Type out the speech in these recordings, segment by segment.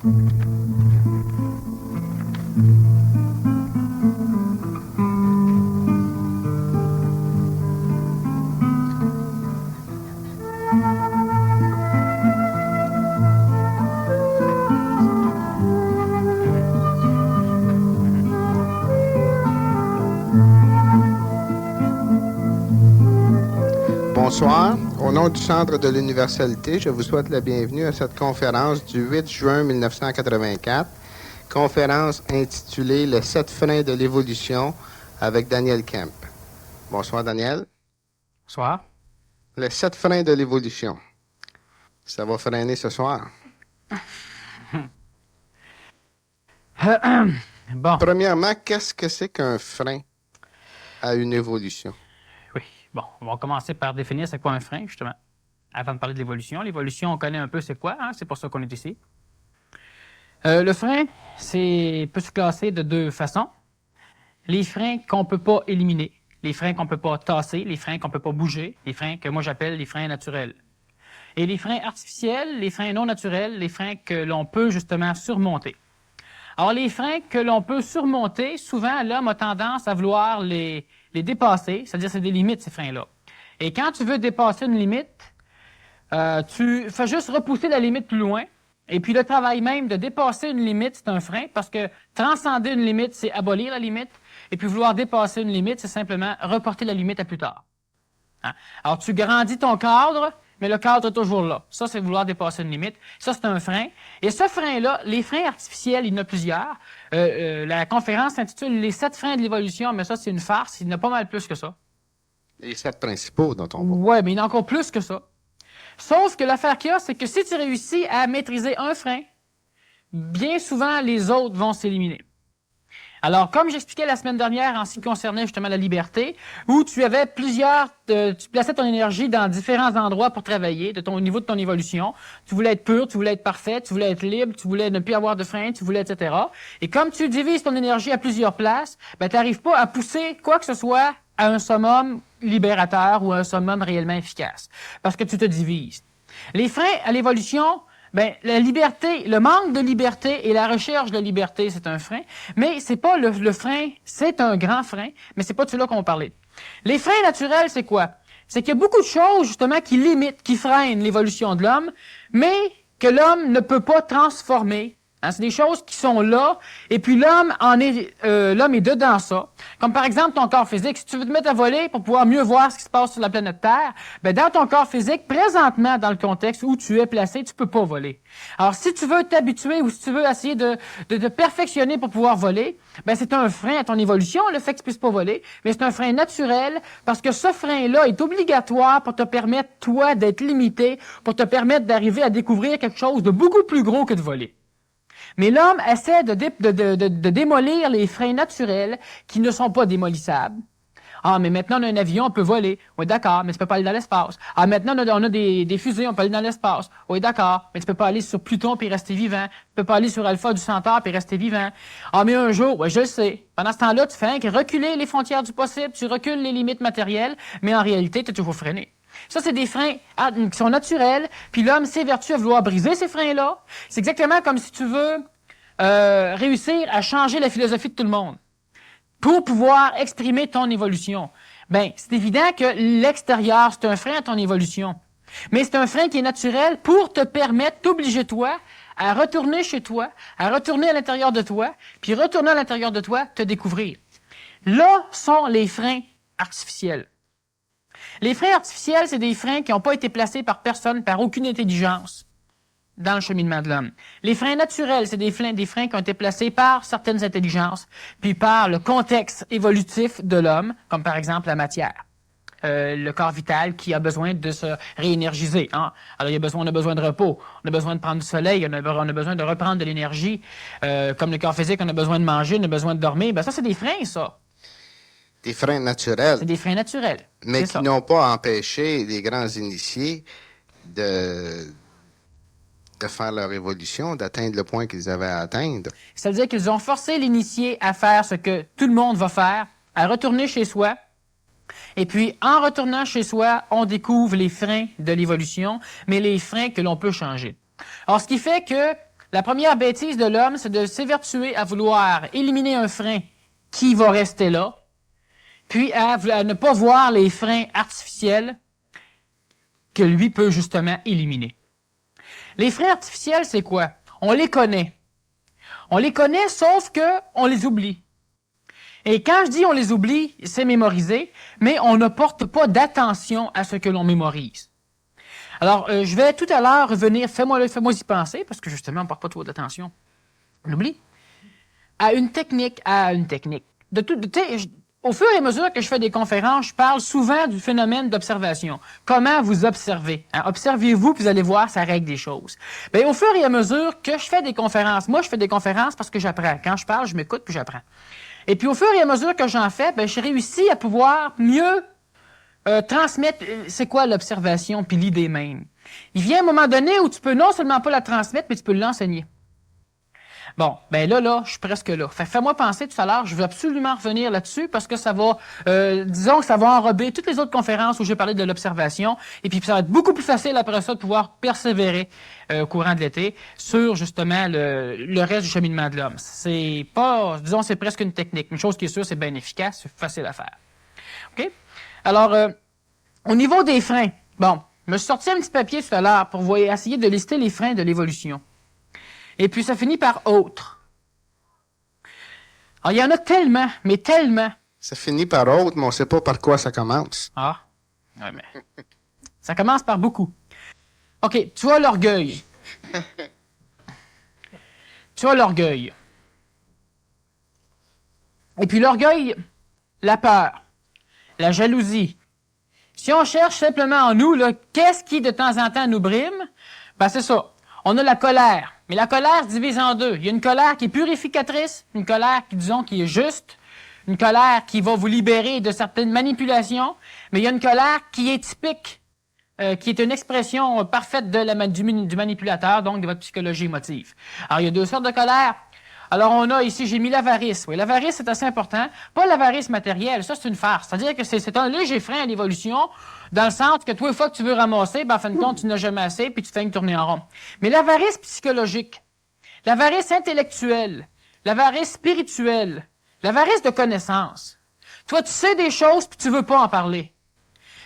Bonsoir. Au nom du Centre de l'Universalité, je vous souhaite la bienvenue à cette conférence du 8 juin 1984, conférence intitulée « Les 7 freins de l'évolution » avec Daniel Kemp. Bonsoir, Daniel. Bonsoir. Les 7 freins de l'évolution. Ça va freiner ce soir. Bon. Premièrement, qu'est-ce que c'est qu'un frein à une évolution? Oui. Bon, on va commencer par définir c'est quoi un frein, justement. Avant de parler de l'évolution. L'évolution, on connaît un peu c'est quoi, hein? C'est pour ça qu'on est ici. Le frein, peut se classer de deux façons. Les freins qu'on ne peut pas éliminer, les freins qu'on ne peut pas tasser, les freins qu'on ne peut pas bouger, les freins que moi j'appelle les freins naturels. Et les freins artificiels, les freins non naturels, les freins que l'on peut justement surmonter. Alors, les freins que l'on peut surmonter, souvent, l'homme a tendance à vouloir les dépasser, c'est-à-dire c'est des limites, ces freins-là. Et quand tu veux dépasser une limite, tu fais juste repousser la limite plus loin. Et puis, le travail même de dépasser une limite, c'est un frein, parce que transcender une limite, c'est abolir la limite. Et puis, vouloir dépasser une limite, c'est simplement reporter la limite à plus tard. Hein? Alors, tu grandis ton cadre, mais le cadre est toujours là. Ça, c'est vouloir dépasser une limite. Ça, c'est un frein. Et ce frein-là, les freins artificiels, il y en a plusieurs. La conférence s'intitule « Les 7 freins de l'évolution », mais ça, c'est une farce. Il y en a pas mal plus que ça. Les 7 principaux dont on parle. Oui, mais il y en a encore plus que ça. Sauf que l'affaire qu'il y a, c'est que si tu réussis à maîtriser un frein, bien souvent, les autres vont s'éliminer. Alors, comme j'expliquais la semaine dernière en ce qui concernait justement la liberté, où tu avais tu plaçais ton énergie dans différents endroits pour travailler, au niveau de ton évolution. Tu voulais être pur, tu voulais être parfait, tu voulais être libre, tu voulais ne plus avoir de frein, tu voulais, etc. Et comme tu divises ton énergie à plusieurs places, ben, tu n'arrives pas à pousser quoi que ce soit à un summum libérateur ou à un summum réellement efficace. Parce que tu te divises. Les freins à l'évolution, ben, la liberté, le manque de liberté et la recherche de liberté, c'est un frein. Mais c'est pas le frein, c'est un grand frein, mais c'est pas de celui-là qu'on va parler. Les freins naturels, c'est quoi? C'est qu'il y a beaucoup de choses, justement, qui limitent, qui freinent l'évolution de l'homme, mais que l'homme ne peut pas transformer. Hein, c'est des choses qui sont là, et puis l'homme est dedans ça. Comme par exemple ton corps physique. Si tu veux te mettre à voler pour pouvoir mieux voir ce qui se passe sur la planète Terre, ben dans ton corps physique, présentement dans le contexte où tu es placé, tu peux pas voler. Alors si tu veux t'habituer ou si tu veux essayer de te perfectionner pour pouvoir voler, ben c'est un frein à ton évolution, le fait que tu puisses pas voler, mais c'est un frein naturel parce que ce frein-là est obligatoire pour te permettre, toi, d'être limité, pour te permettre d'arriver à découvrir quelque chose de beaucoup plus gros que de voler. Mais l'homme essaie de démolir les freins naturels qui ne sont pas démolissables. Ah, mais maintenant, on a un avion, on peut voler. Oui, d'accord, mais tu peux pas aller dans l'espace. Ah, maintenant, on a des fusées, on peut aller dans l'espace. Oui, d'accord, mais tu peux pas aller sur Pluton puis rester vivant. Tu peux pas aller sur Alpha du Centaure puis rester vivant. Ah, mais un jour, oui, je le sais. Pendant ce temps-là, tu fais reculer les frontières du possible, tu recules les limites matérielles, mais en réalité, tu es toujours freiné. Ça, c'est des freins qui sont naturels, puis l'homme s'évertue à vouloir briser ces freins-là. C'est exactement comme si tu veux réussir à changer la philosophie de tout le monde pour pouvoir exprimer ton évolution. Ben, c'est évident que l'extérieur, c'est un frein à ton évolution. Mais c'est un frein qui est naturel pour te permettre, t'obliger toi, à retourner chez toi, à retourner à l'intérieur de toi, puis retourner à l'intérieur de toi, te découvrir. Là sont les freins artificiels. Les freins artificiels, c'est des freins qui n'ont pas été placés par personne, par aucune intelligence dans le cheminement de l'homme. Les freins naturels, c'est des freins qui ont été placés par certaines intelligences, puis par le contexte évolutif de l'homme, comme par exemple la matière. Le corps vital qui a besoin de se réénergiser. Hein? Alors, on a besoin de repos, on a besoin de prendre du soleil, on a besoin de reprendre de l'énergie. Comme le corps physique, on a besoin de manger, on a besoin de dormir. Ben ça, c'est des freins, ça. Des freins naturels. C'est des freins naturels. Mais qui n'ont pas empêché les grands initiés de faire leur évolution, d'atteindre le point qu'ils avaient à atteindre. Ça veut dire qu'ils ont forcé l'initié à faire ce que tout le monde va faire, à retourner chez soi. Et puis, en retournant chez soi, on découvre les freins de l'évolution, mais les freins que l'on peut changer. Alors, ce qui fait que La première bêtise de l'homme, c'est de s'évertuer à vouloir éliminer un frein qui va rester là, puis à ne pas voir les freins artificiels que lui peut justement éliminer. Les freins artificiels, c'est quoi? On les connaît. On les connaît, sauf que on les oublie. Et quand je dis on les oublie, c'est mémorisé, mais on ne porte pas d'attention à ce que l'on mémorise. Alors, je vais tout à l'heure revenir, fais-moi y penser, parce que justement, on ne porte pas trop d'attention. On oublie. À une technique. Au fur et à mesure que je fais des conférences, je parle souvent du phénomène d'observation. Comment vous observez? Hein? Observez-vous, puis vous allez voir, ça règle des choses. Bien, au fur et à mesure que je fais des conférences, moi, je fais des conférences parce que j'apprends. Quand je parle, je m'écoute, puis j'apprends. Et puis, au fur et à mesure que j'en fais, ben, j'ai réussi à pouvoir mieux transmettre c'est quoi l'observation, puis l'idée même. Il vient un moment donné où tu peux non seulement pas la transmettre, mais tu peux l'enseigner. Bon, ben là, je suis presque là. Fais-moi penser tout à l'heure, je veux absolument revenir là-dessus parce que ça va, disons que ça va enrober toutes les autres conférences où j'ai parlé de l'observation, et puis ça va être beaucoup plus facile après ça de pouvoir persévérer au courant de l'été sur justement le reste du cheminement de l'homme. C'est pas, disons, c'est presque une technique. Une chose qui est sûre, c'est bien efficace, c'est facile à faire. OK? Alors, au niveau des freins, bon, je me suis sorti un petit papier tout à l'heure pour essayer de lister les freins de l'évolution. Et puis, ça finit par autre. Alors, il y en a tellement, mais tellement. Ça finit par autre, mais on ne sait pas par quoi ça commence. Ah, ouais, mais ça commence par beaucoup. OK, tu as l'orgueil. Tu as l'orgueil. Et puis l'orgueil, la peur, la jalousie. Si on cherche simplement en nous, là, qu'est-ce qui de temps en temps nous brime? Ben c'est ça. On a la colère. Mais la colère se divise en deux. Il y a une colère qui est purificatrice, une colère qui, disons, qui est juste, une colère qui va vous libérer de certaines manipulations, mais il y a une colère qui est typique, qui est une expression parfaite du manipulateur, donc de votre psychologie émotive. Alors, il y a deux sortes de colère. Alors, on a ici, j'ai mis l'avarice. Oui, l'avarice, c'est assez important. Pas l'avarice matérielle, ça, c'est une farce. C'est-à-dire que c'est un léger frein à l'évolution, dans le sens que tous les fois que tu veux ramasser, ben, en fin de compte, tu n'as jamais assez, puis tu fais une tournée en rond. Mais l'avarice psychologique, l'avarice intellectuelle, l'avarice spirituelle, l'avarice de connaissance. Toi, tu sais des choses, puis tu veux pas en parler.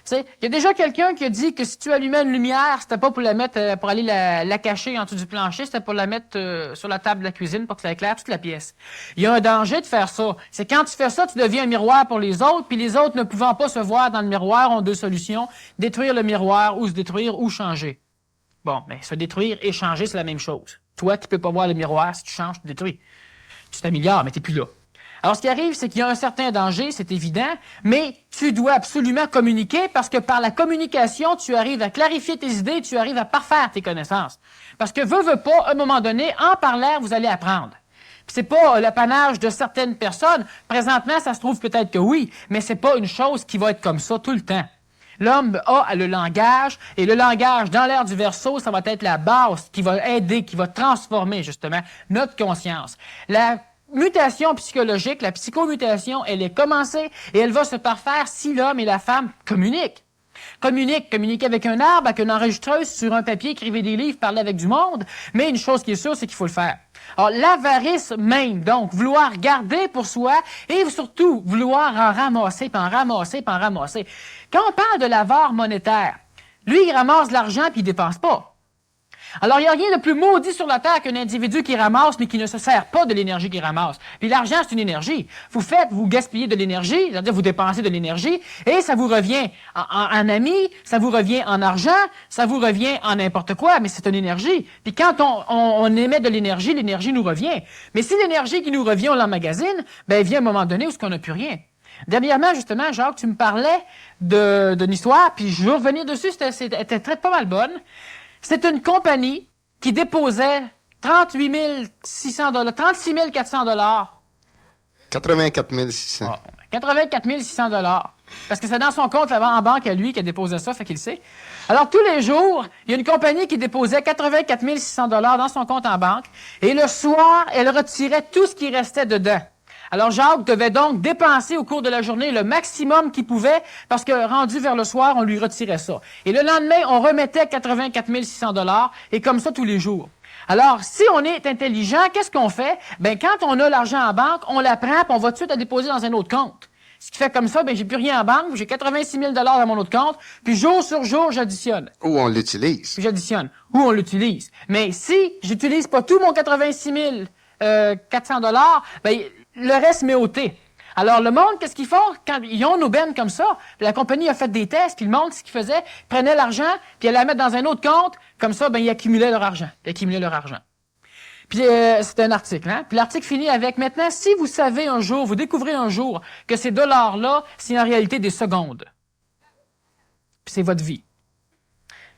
Tu sais, il y a déjà quelqu'un qui a dit que si tu allumais une lumière, c'était pas pour la mettre, pour aller la cacher en dessous du plancher, c'était pour la mettre sur la table de la cuisine pour que ça éclaire toute la pièce. Il y a un danger de faire ça. C'est quand tu fais ça, tu deviens un miroir pour les autres, puis les autres ne pouvant pas se voir dans le miroir ont deux solutions, détruire le miroir ou se détruire ou changer. Bon, mais se détruire et changer, c'est la même chose. Toi qui peux pas voir le miroir, si tu changes, tu te détruis. Tu t'améliores, mais t'es plus là. Alors, ce qui arrive, c'est qu'il y a un certain danger, c'est évident, mais tu dois absolument communiquer parce que par la communication, tu arrives à clarifier tes idées, tu arrives à parfaire tes connaissances. Parce que veux pas, à un moment donné, en parlant, vous allez apprendre. Puis c'est pas l'apanage de certaines personnes. Présentement, ça se trouve peut-être que oui, mais c'est pas une chose qui va être comme ça tout le temps. L'homme a le langage, et le langage, dans l'ère du Verseau, ça va être la base qui va aider, qui va transformer, justement, notre conscience. La mutation psychologique, la psychomutation, elle est commencée et elle va se parfaire si l'homme et la femme communiquent. Communiquer avec un arbre, avec une enregistreuse, sur un papier, écrivez des livres, parler avec du monde, mais une chose qui est sûre, c'est qu'il faut le faire. Alors, l'avarice même, donc, vouloir garder pour soi et surtout vouloir en ramasser, puis en ramasser, puis en ramasser. Quand on parle de l'avare monétaire, lui, il ramasse de l'argent puis il dépense pas. Alors, il n'y a rien de plus maudit sur la Terre qu'un individu qui ramasse, mais qui ne se sert pas de l'énergie qu'il ramasse. Puis l'argent, c'est une énergie. Vous gaspillez de l'énergie, c'est-à-dire vous dépensez de l'énergie, et ça vous revient en amis, ça vous revient en argent, ça vous revient en n'importe quoi, mais c'est une énergie. Puis quand on émet de l'énergie nous revient. Mais si l'énergie qui nous revient, on l'emmagasine, ben, il vient un moment donné où on n'a plus rien. Dernièrement, justement, Jacques, tu me parlais d'une histoire, puis je veux revenir dessus, c'était pas mal bonne. C'est une compagnie qui déposait 36 400 $. 84 600. Ah, 84 600 $. Parce que c'est dans son compte en banque à lui qui a déposé ça, fait qu'il le sait. Alors, tous les jours, il y a une compagnie qui déposait 84 600 $ dans son compte en banque. Et le soir, elle retirait tout ce qui restait dedans. Alors, Jacques devait donc dépenser au cours de la journée le maximum qu'il pouvait parce que, rendu vers le soir, on lui retirait ça. Et le lendemain, on remettait 84 600 $ et comme ça tous les jours. Alors, si on est intelligent, qu'est-ce qu'on fait? Ben, quand on a l'argent en banque, on la prend et on va tout de suite la déposer dans un autre compte. Ce qui fait comme ça, ben, j'ai plus rien en banque, j'ai 86 000 dans mon autre compte, puis jour sur jour, j'additionne. Ou on l'utilise. Puis j'additionne. Ou on l'utilise. Mais si j'utilise pas tout mon 86 400 ben, le reste m'est ôté. Alors, le monde, qu'est-ce qu'ils font? Quand ils ont une aubaine comme ça, la compagnie a fait des tests, puis le monde, ce qu'ils faisait, prenait l'argent, puis elle la mettre dans un autre compte, comme ça, ben, ils accumulaient leur argent. Puis, c'est un article, hein? Puis l'article finit avec, maintenant, si vous savez un jour, vous découvrez un jour que ces dollars-là, c'est en réalité des secondes. Puis c'est votre vie.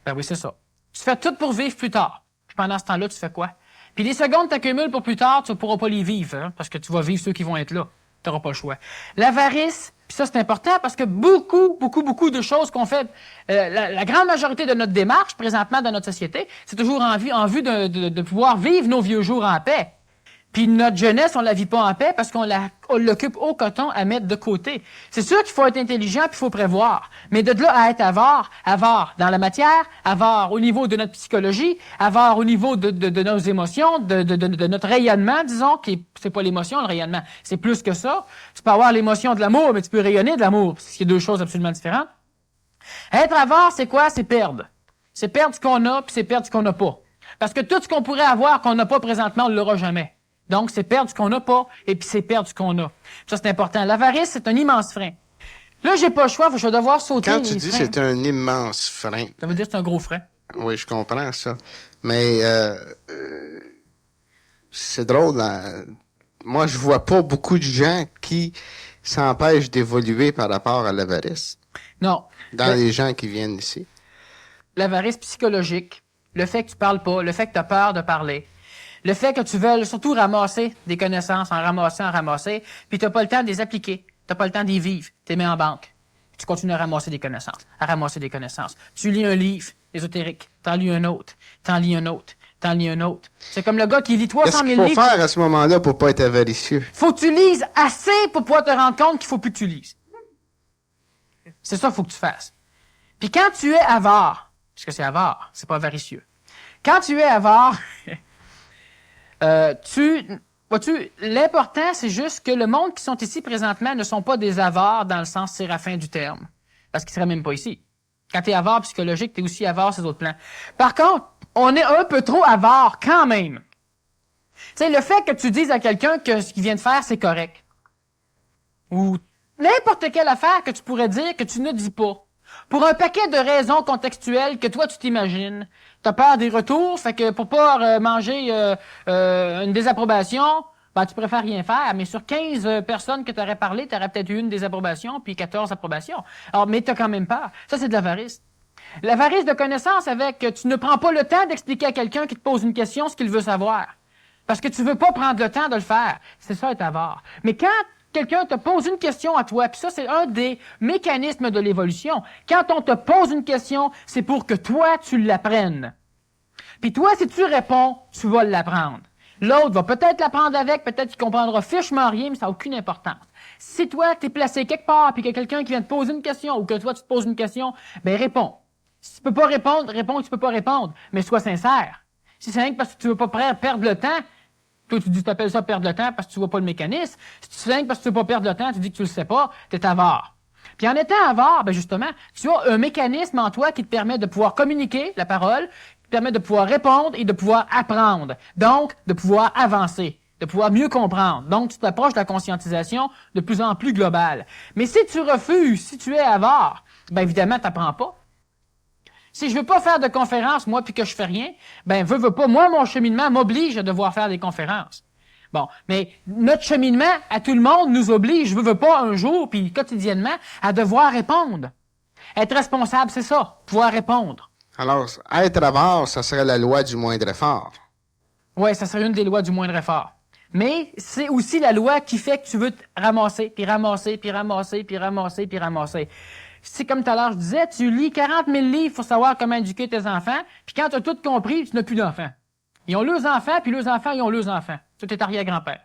Ben oui, c'est ça. Tu fais tout pour vivre plus tard. Puis pendant ce temps-là, tu fais quoi? Puis les secondes t'accumulent pour plus tard, tu ne pourras pas les vivre, hein, parce que tu vas vivre ceux qui vont être là. Tu n'auras pas le choix. L'avarice, puis ça, c'est important parce que beaucoup de choses qu'on fait, la grande majorité de notre démarche présentement dans notre société, c'est toujours en vue de pouvoir vivre nos vieux jours en paix. Puis notre jeunesse, on la vit pas en paix parce qu'on l'occupe au coton à mettre de côté. C'est sûr qu'il faut être intelligent puis il faut prévoir. Mais de là à être avare dans la matière, avare au niveau de notre psychologie, avare au niveau de nos émotions, de notre rayonnement, disons, c'est pas l'émotion, le rayonnement, c'est plus que ça. Tu peux avoir l'émotion de l'amour, mais tu peux rayonner de l'amour, c'est deux choses absolument différentes. Être avare, c'est quoi? C'est perdre. C'est perdre ce qu'on a puis c'est perdre ce qu'on n'a pas. Parce que tout ce qu'on pourrait avoir qu'on n'a pas présentement, on ne l'aura jamais. Donc, c'est perdre ce qu'on n'a pas, et puis c'est perdre ce qu'on a. Ça, c'est important. L'avarice, c'est un immense frein. Là, j'ai pas le choix, je vais devoir sauter. Quand tu dis c'est un immense frein. Ça veut dire que c'est un gros frein. Oui, je comprends ça. Mais c'est drôle. Moi, je vois pas beaucoup de gens qui s'empêchent d'évoluer par rapport à l'avarice. Non. Dans les gens qui viennent ici. L'avarice psychologique, le fait que tu parles pas, le fait que tu as peur de parler. Le fait que tu veux surtout ramasser des connaissances, en ramasser, puis tu n'as pas le temps de les appliquer, tu n'as pas le temps d'y vivre, tu les mets en banque. Tu continues à ramasser des connaissances, Tu lis un livre ésotérique, t'en lis un autre. C'est comme le gars qui lit 300 000 livres. Qu'est-ce qu'il faut faire à ce moment-là pour pas être avaricieux? Faut que tu lises assez pour pouvoir te rendre compte qu'il faut plus que tu lises. C'est ça qu'il faut que tu fasses. Puis quand tu es avare, parce que c'est avare, c'est pas avaricieux. Quand tu es avare... l'important, c'est juste que le monde qui sont ici présentement ne sont pas des avares dans le sens séraphin du terme. Parce qu'ils seraient même pas ici. Quand t'es avare psychologique, t'es aussi avare sur d'autres plans. Par contre, on est un peu trop avare quand même. Tu sais, le fait que tu dises à quelqu'un que ce qu'il vient de faire, c'est correct. Ou n'importe quelle affaire que tu pourrais dire que tu ne dis pas. Pour un paquet de raisons contextuelles que toi, tu t'imagines. T'as peur des retours, fait que pour pas manger une désapprobation, ben, tu préfères rien faire. Mais sur 15 personnes que tu aurais parlé, tu aurais peut-être eu une désapprobation, puis 14 approbations. Alors, mais tu as quand même peur. Ça, c'est de l'avarice. L'avarice de connaissance avec tu ne prends pas le temps d'expliquer à quelqu'un qui te pose une question ce qu'il veut savoir. Parce que tu veux pas prendre le temps de le faire. C'est ça, être avare. Mais quand quelqu'un te pose une question à toi, puis ça, c'est un des mécanismes de l'évolution. Quand on te pose une question, c'est pour que toi, tu l'apprennes. Puis toi, si tu réponds, tu vas l'apprendre. L'autre va peut-être l'apprendre avec, peut-être qu'il comprendra fichement rien, mais ça n'a aucune importance. Si toi, tu es placé quelque part, puis qu'il y a quelqu'un qui vient te poser une question, ou que toi, tu te poses une question, ben réponds. Si tu peux pas répondre, réponds que tu peux pas répondre, mais sois sincère. Si c'est rien que parce que tu veux pas perdre le temps, toi, tu dis, tu appelles ça perdre le temps parce que tu vois pas le mécanisme. Si tu sais que parce que tu veux pas perdre le temps, tu dis que tu le sais pas, t'es avare. Puis en étant avare, ben justement, tu as un mécanisme en toi qui te permet de pouvoir communiquer la parole, qui te permet de pouvoir répondre et de pouvoir apprendre. Donc, de pouvoir avancer, de pouvoir mieux comprendre. Donc, tu t'approches de la conscientisation de plus en plus globale. Mais si tu refuses, si tu es avare, ben évidemment, t'apprends pas. Si je veux pas faire de conférences, moi, puis que je fais rien, ben, veux pas, moi, mon cheminement m'oblige à devoir faire des conférences. Bon, mais notre cheminement, à tout le monde, nous oblige, je veux pas, un jour, puis quotidiennement, à devoir répondre. Être responsable, c'est ça, pouvoir répondre. Alors, être avare, ça serait la loi du moindre effort. Oui, ça serait une des lois du moindre effort. Mais c'est aussi la loi qui fait que tu veux te ramasser, puis ramasser, puis ramasser, puis ramasser, puis ramasser. C'est comme tout à l'heure, je disais, tu lis 40 000 livres pour savoir comment éduquer tes enfants, puis quand tu as tout compris, tu n'as plus d'enfants. Ils ont leurs enfants, puis leurs enfants, ils ont leurs enfants. Tu es arrière-grand-père.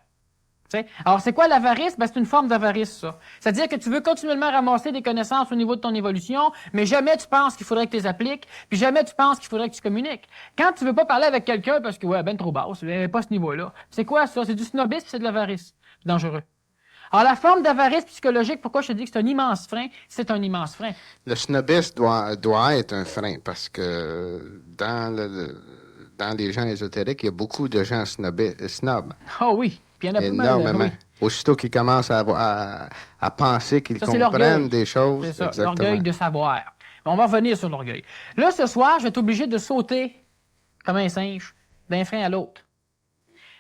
T'sais? Alors, c'est quoi l'avarice? Ben, c'est une forme d'avarice, ça. C'est-à-dire que tu veux continuellement ramasser des connaissances au niveau de ton évolution, mais jamais tu penses qu'il faudrait que tu les appliques, puis jamais tu penses qu'il faudrait que tu communiques. Quand tu veux pas parler avec quelqu'un parce que, ouais, ben trop basse, pas ce niveau-là. C'est quoi, ça? C'est du snobisme, c'est de l'avarice. C'est dangereux. Alors, la forme d'avarice psychologique, pourquoi je te dis que c'est un immense frein? C'est un immense frein. Le snobisme doit être un frein parce que dans les gens ésotériques, il y a beaucoup de gens snobs. Oh oui. Puis il y en a énormément. Oui. Aussitôt qu'ils commencent à penser qu'ils comprennent des choses. C'est ça, l'orgueil de savoir. On va revenir sur l'orgueil. Là, ce soir, je vais être obligé de sauter comme un singe d'un frein à l'autre.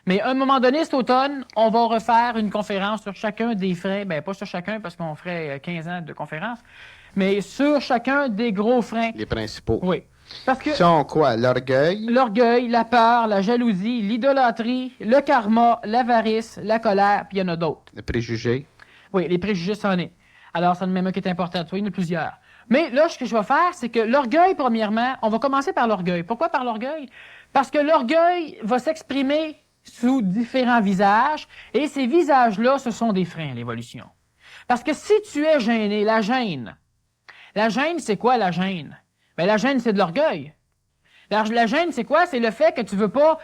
Mais à un moment donné, cet automne, on va refaire une conférence sur chacun des freins. Ben, pas sur chacun, parce qu'on ferait 15 ans de conférence, mais sur chacun des gros freins. Les principaux. Oui. Parce que sont quoi? L'orgueil? L'orgueil, la peur, la jalousie, l'idolâtrie, le karma, l'avarice, la colère, puis il y en a d'autres. Les préjugés? Oui, les préjugés, c'en est. Alors, ça en est même un qui est important. Il y en a plusieurs. Mais là, ce que je vais faire, c'est que l'orgueil, premièrement, on va commencer par l'orgueil. Pourquoi par l'orgueil? Parce que l'orgueil va s'exprimer sous différents visages, et ces visages-là, ce sont des freins à l'évolution. Parce que si tu es gêné, la gêne, c'est quoi la gêne? Ben, la gêne, c'est de l'orgueil. La gêne, c'est quoi? C'est le fait que tu veux pas,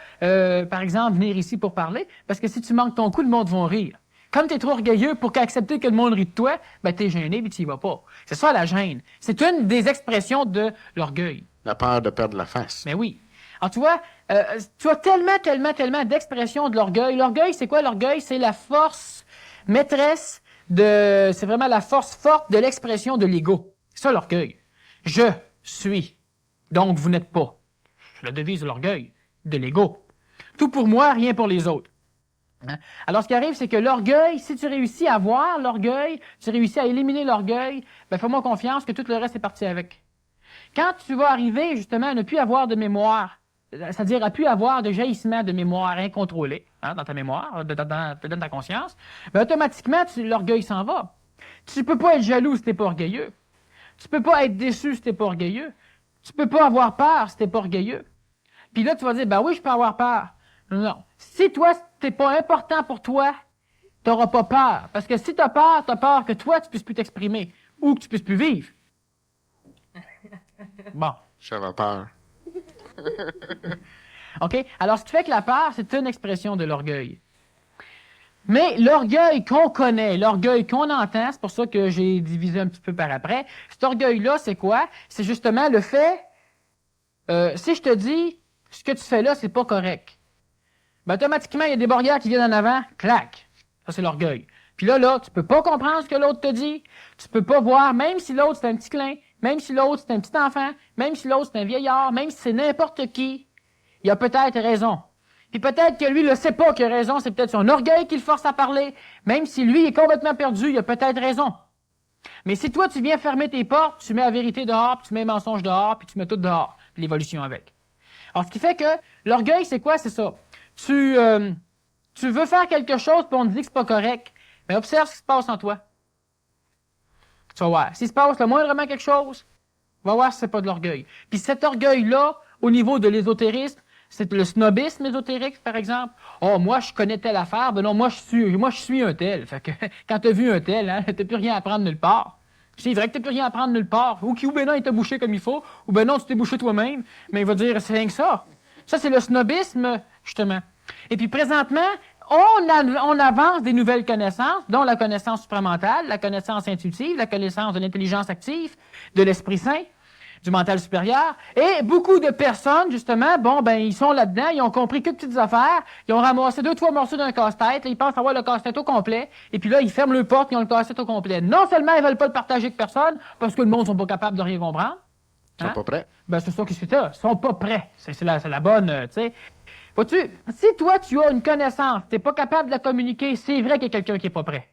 par exemple, venir ici pour parler, parce que si tu manques ton coup, le monde va rire. Comme tu es trop orgueilleux pour accepter que le monde rit de toi, ben t'es gêné et tu y vas pas. C'est ça la gêne. C'est une des expressions de l'orgueil. La peur de perdre la face. Mais oui. Alors tu vois, tu as tellement d'expressions de l'orgueil. L'orgueil, c'est quoi l'orgueil? C'est la force maîtresse c'est vraiment la force forte de l'expression de l'ego. C'est ça l'orgueil. Je suis. Donc vous n'êtes pas. C'est la devise de l'orgueil, de l'ego. Tout pour moi, rien pour les autres. Hein? Alors, ce qui arrive, c'est que l'orgueil, si tu réussis à voir l'orgueil, tu réussis à éliminer l'orgueil, ben fais-moi confiance que tout le reste est parti avec. Quand tu vas arriver, justement, à ne plus avoir de mémoire, c'est-à-dire à plus avoir de jaillissement de mémoire incontrôlé dans ta mémoire, dans ta conscience, ben automatiquement, l'orgueil s'en va. Tu peux pas être jaloux si t'es pas orgueilleux. Tu peux pas être déçu si t'es pas orgueilleux. Tu peux pas avoir peur si t'es pas orgueilleux. Puis là, tu vas dire, ben oui, je peux avoir peur. Non. Si toi, c'est pas important pour toi, t'auras pas peur. Parce que si t'as peur que toi, tu puisses plus t'exprimer ou que tu puisses plus vivre. Bon. J'avais peur. OK? Alors, ce qui fait que la peur, c'est une expression de l'orgueil. Mais l'orgueil qu'on connaît, l'orgueil qu'on entend, c'est pour ça que j'ai divisé un petit peu par après, cet orgueil-là, c'est quoi? C'est justement le fait, si je te dis, ce que tu fais là, c'est pas correct, ben automatiquement, il y a des barrières qui viennent en avant, clac. Ça, c'est l'orgueil. Puis là, tu peux pas comprendre ce que l'autre te dit, tu peux pas voir, même si l'autre, c'est un petit clin, même si l'autre, c'est un petit enfant, même si l'autre, c'est un vieillard, même si c'est n'importe qui, il a peut-être raison. Puis peut-être que lui, il ne sait pas qu'il a raison, c'est peut-être son orgueil qui le force à parler. Même si lui est complètement perdu, il a peut-être raison. Mais si toi, tu viens fermer tes portes, tu mets la vérité dehors, puis tu mets le mensonge dehors, puis tu mets tout dehors, puis l'évolution avec. Alors, ce qui fait que l'orgueil, c'est quoi? C'est ça. Tu veux faire quelque chose, puis on te dit que c'est pas correct. Mais observe ce qui se passe en toi. Tu vas voir. S'il se passe le moindrement quelque chose, va voir si c'est pas de l'orgueil. Puis cet orgueil-là, au niveau de l'ésotérisme, c'est le snobisme ésotérique, par exemple. Oh, moi, je connais telle affaire. Ben non, moi, je suis un tel. Fait que, quand t'as vu un tel, hein, t'as plus rien à prendre nulle part. C'est vrai que t'as plus rien à prendre nulle part. Ou ben non, il t'a bouché comme il faut. Ou ben non, tu t'es bouché toi-même. Mais il va dire, c'est rien que ça. Ça, c'est le snobisme, justement. Et puis, présentement, on avance des nouvelles connaissances, dont la connaissance supramentale, la connaissance intuitive, la connaissance de l'intelligence active, de l'Esprit Saint, du mental supérieur. Et beaucoup de personnes, justement, ils sont là-dedans, ils ont compris que petites affaires, ils ont ramassé 2-3 morceaux d'un casse-tête, là, ils pensent avoir le casse-tête au complet, et puis là, ils ferment le porte, ils ont le casse-tête au complet. Non seulement ils veulent pas le partager avec personne, parce que le monde sont pas capables de rien comprendre. Ils sont pas prêts. Ben, c'est ça qui c'est ça. Ils sont pas prêts. C'est la bonne, tu sais. Vois-tu, si toi, tu as une connaissance, t'es pas capable de la communiquer, c'est vrai qu'il y a quelqu'un qui est pas prêt.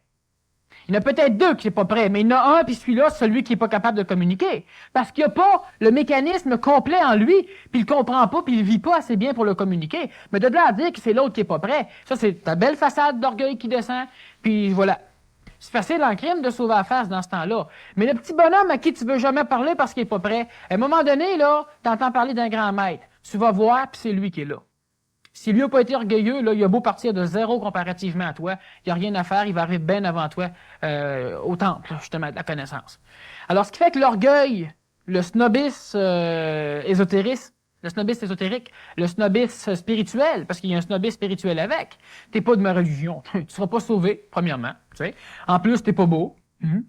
Il y en a peut-être deux qui n'est pas prêt, mais il y en a un, puis celui-là, c'est celui qui n'est pas capable de communiquer. Parce qu'il n'y a pas le mécanisme complet en lui, puis il ne comprend pas, puis il ne vit pas assez bien pour le communiquer. Mais de là à dire que c'est l'autre qui n'est pas prêt, ça, c'est ta belle façade d'orgueil qui descend, puis voilà. C'est facile en crime de sauver la face dans ce temps-là. Mais le petit bonhomme à qui tu veux jamais parler parce qu'il n'est pas prêt, à un moment donné, là, tu entends parler d'un grand maître. Tu vas voir, puis c'est lui qui est là. S'il lui a pas été orgueilleux, là, il a beau partir de zéro comparativement à toi, il n'y a rien à faire, il va arriver bien avant toi au temple, justement, de la connaissance. Alors, ce qui fait que l'orgueil, le snobisme ésotérique, le snobisme spirituel, parce qu'il y a un snobisme spirituel avec, t'es pas de ma religion, tu seras pas sauvé, premièrement, tu sais. En plus, t'es pas beau.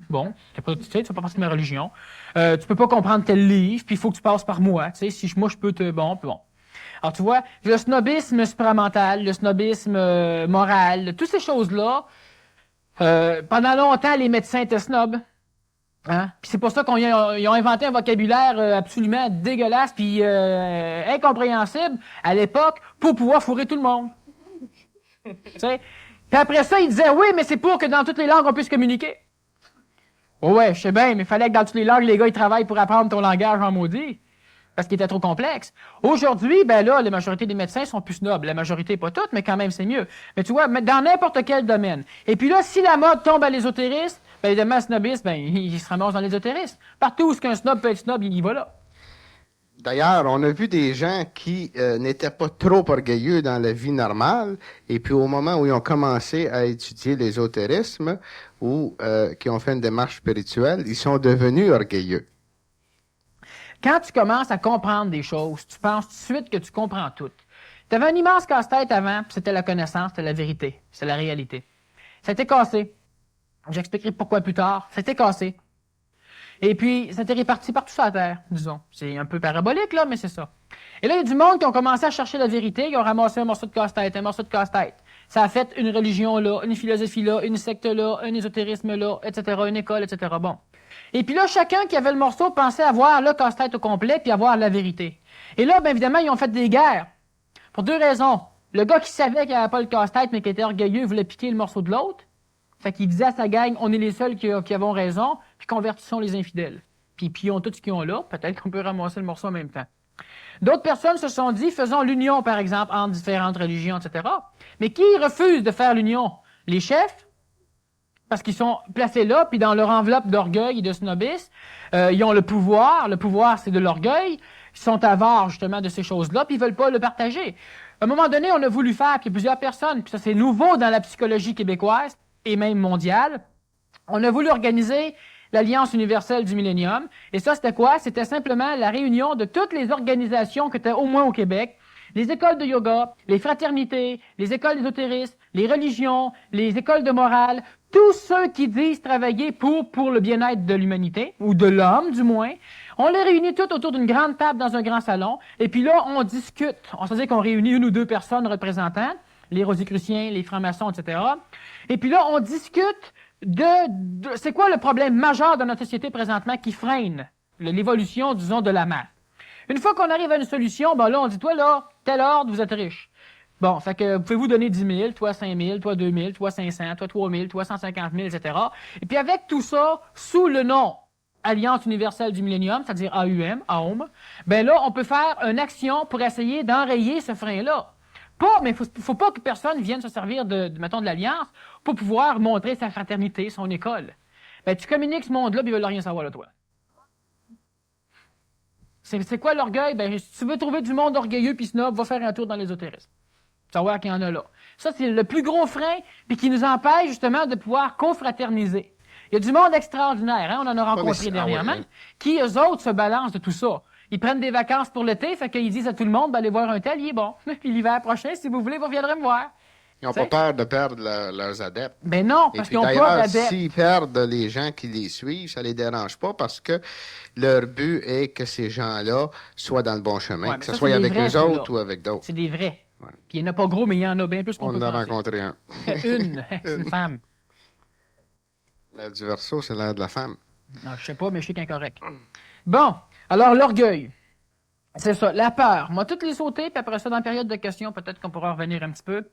Bon, tu sais, tu fais pas partie de ma religion. Tu peux pas comprendre tel livre, puis il faut que tu passes par moi, tu sais, si moi je peux te... Bon. Alors, tu vois, le snobisme supramental, le snobisme moral, toutes ces choses-là, pendant longtemps, les médecins étaient snobs. Hein? Puis c'est pour ça qu'ils ont inventé un vocabulaire absolument dégueulasse puis incompréhensible à l'époque pour pouvoir fourrer tout le monde. Tu sais? Puis après ça, ils disaient, oui, mais c'est pour que dans toutes les langues, on puisse communiquer. Oh ouais, je sais bien, mais il fallait que dans toutes les langues, les gars, ils travaillent pour apprendre ton langage en maudit. Parce qu'il était trop complexe. Aujourd'hui, ben là, la majorité des médecins sont plus snobs. La majorité, pas toutes, mais quand même, c'est mieux. Mais tu vois, dans n'importe quel domaine. Et puis là, si la mode tombe à l'ésotérisme, ben évidemment, le snobisme, ben, il se ramasse dans l'ésotérisme. Partout où qu'un snob peut être snob, il y va là. D'ailleurs, on a vu des gens qui n'étaient pas trop orgueilleux dans la vie normale, et puis au moment où ils ont commencé à étudier l'ésotérisme, ou qui ont fait une démarche spirituelle, ils sont devenus orgueilleux. Quand tu commences à comprendre des choses, tu penses tout de suite que tu comprends tout. Tu avais un immense casse-tête avant, puis c'était la connaissance, c'était la vérité, c'était la réalité. Ça a été cassé. J'expliquerai pourquoi plus tard. Ça a été cassé. Et puis, ça a été réparti partout sur la Terre, disons. C'est un peu parabolique, là, mais c'est ça. Et là, il y a du monde qui ont commencé à chercher la vérité, qui ont ramassé un morceau de casse-tête, un morceau de casse-tête. Ça a fait une religion là, une philosophie là, une secte là, un ésotérisme là, etc., une école, etc., bon. Et puis là, chacun qui avait le morceau pensait avoir le casse-tête au complet puis avoir la vérité. Et là, bien évidemment, ils ont fait des guerres. Pour deux raisons. Le gars qui savait qu'il n'avait pas le casse-tête, mais qui était orgueilleux, voulait piquer le morceau de l'autre. Fait qu'il disait à sa gang, on est les seuls qui avons raison, puis convertissons les infidèles. Puis pillons tout ce qu'ils ont là, peut-être qu'on peut ramasser le morceau en même temps. D'autres personnes se sont dit, faisons l'union, par exemple, entre différentes religions, etc. Mais qui refuse de faire l'union? Les chefs, parce qu'ils sont placés là, puis dans leur enveloppe d'orgueil et de snobisme, ils ont le pouvoir. Le pouvoir, c'est de l'orgueil. Ils sont avares, justement, de ces choses-là, puis ils veulent pas le partager. À un moment donné, on a voulu faire, puis il y a plusieurs personnes, puis ça c'est nouveau dans la psychologie québécoise, et même mondiale. On a voulu organiser l'Alliance universelle du Millénium. Et ça, c'était quoi? C'était simplement la réunion de toutes les organisations qui étaient au moins au Québec. Les écoles de yoga, les fraternités, les écoles d'ésotérisme, les religions, les écoles de morale, tous ceux qui disent travailler pour le bien-être de l'humanité, ou de l'homme du moins. On les réunit tous autour d'une grande table dans un grand salon. Et puis là, on discute. On se dit qu'on réunit une ou deux personnes représentantes, les rosicruciens, les francs-maçons, etc. Et puis là, on discute de c'est quoi le problème majeur de notre société présentement qui freine l'évolution, disons, de la masse. Une fois qu'on arrive à une solution, ben là, on dit, toi, là, tel ordre, vous êtes riche. Bon, fait que pouvez-vous donner 10 000, toi 5 000, toi 2 000, toi 500, toi 3 000, toi 150 000, etc. Et puis avec tout ça, sous le nom Alliance universelle du Millénium, c'est-à-dire AUM, ben là, on peut faire une action pour essayer d'enrayer ce frein-là. Mais faut pas que personne vienne se servir mettons, de l'Alliance pour pouvoir montrer sa fraternité, son école. Ben, tu communiques ce monde-là, puis ils veulent rien savoir de toi. C'est quoi l'orgueil? Ben, si tu veux trouver du monde orgueilleux puis snob, va faire un tour dans l'ésotérisme. Savoir qu'il y en a là. Ça, c'est le plus gros frein, puis qui nous empêche justement de pouvoir confraterniser. Il y a du monde extraordinaire, hein, on en a rencontré dernièrement, qui, eux autres, se balancent de tout ça. Ils prennent des vacances pour l'été, fait qu'ils disent à tout le monde, ben, allez voir un tel, il est bon. Puis l'hiver prochain, si vous voulez, vous viendrez me voir. Ils n'ont pas peur de perdre leurs adeptes. Ben non, parce qu'ils n'ont pas d'adeptes. S'ils perdent les gens qui les suivent, ça les dérange pas parce que leur but est que ces gens-là soient dans le bon chemin, que ce soit avec eux autres ou avec d'autres. C'est des vrais. Ouais. Puis il n'y en a pas gros, mais il y en a bien plus qu'on peut penser. On en a rencontré un. une femme. L'air du verso, c'est l'air de la femme. Non, je sais pas, mais je sais qu'il est incorrect. Bon, alors l'orgueil. C'est ça, la peur. Moi, toutes les sauter, puis après ça, dans la période de questions, peut-être qu'on pourra revenir un petit peu.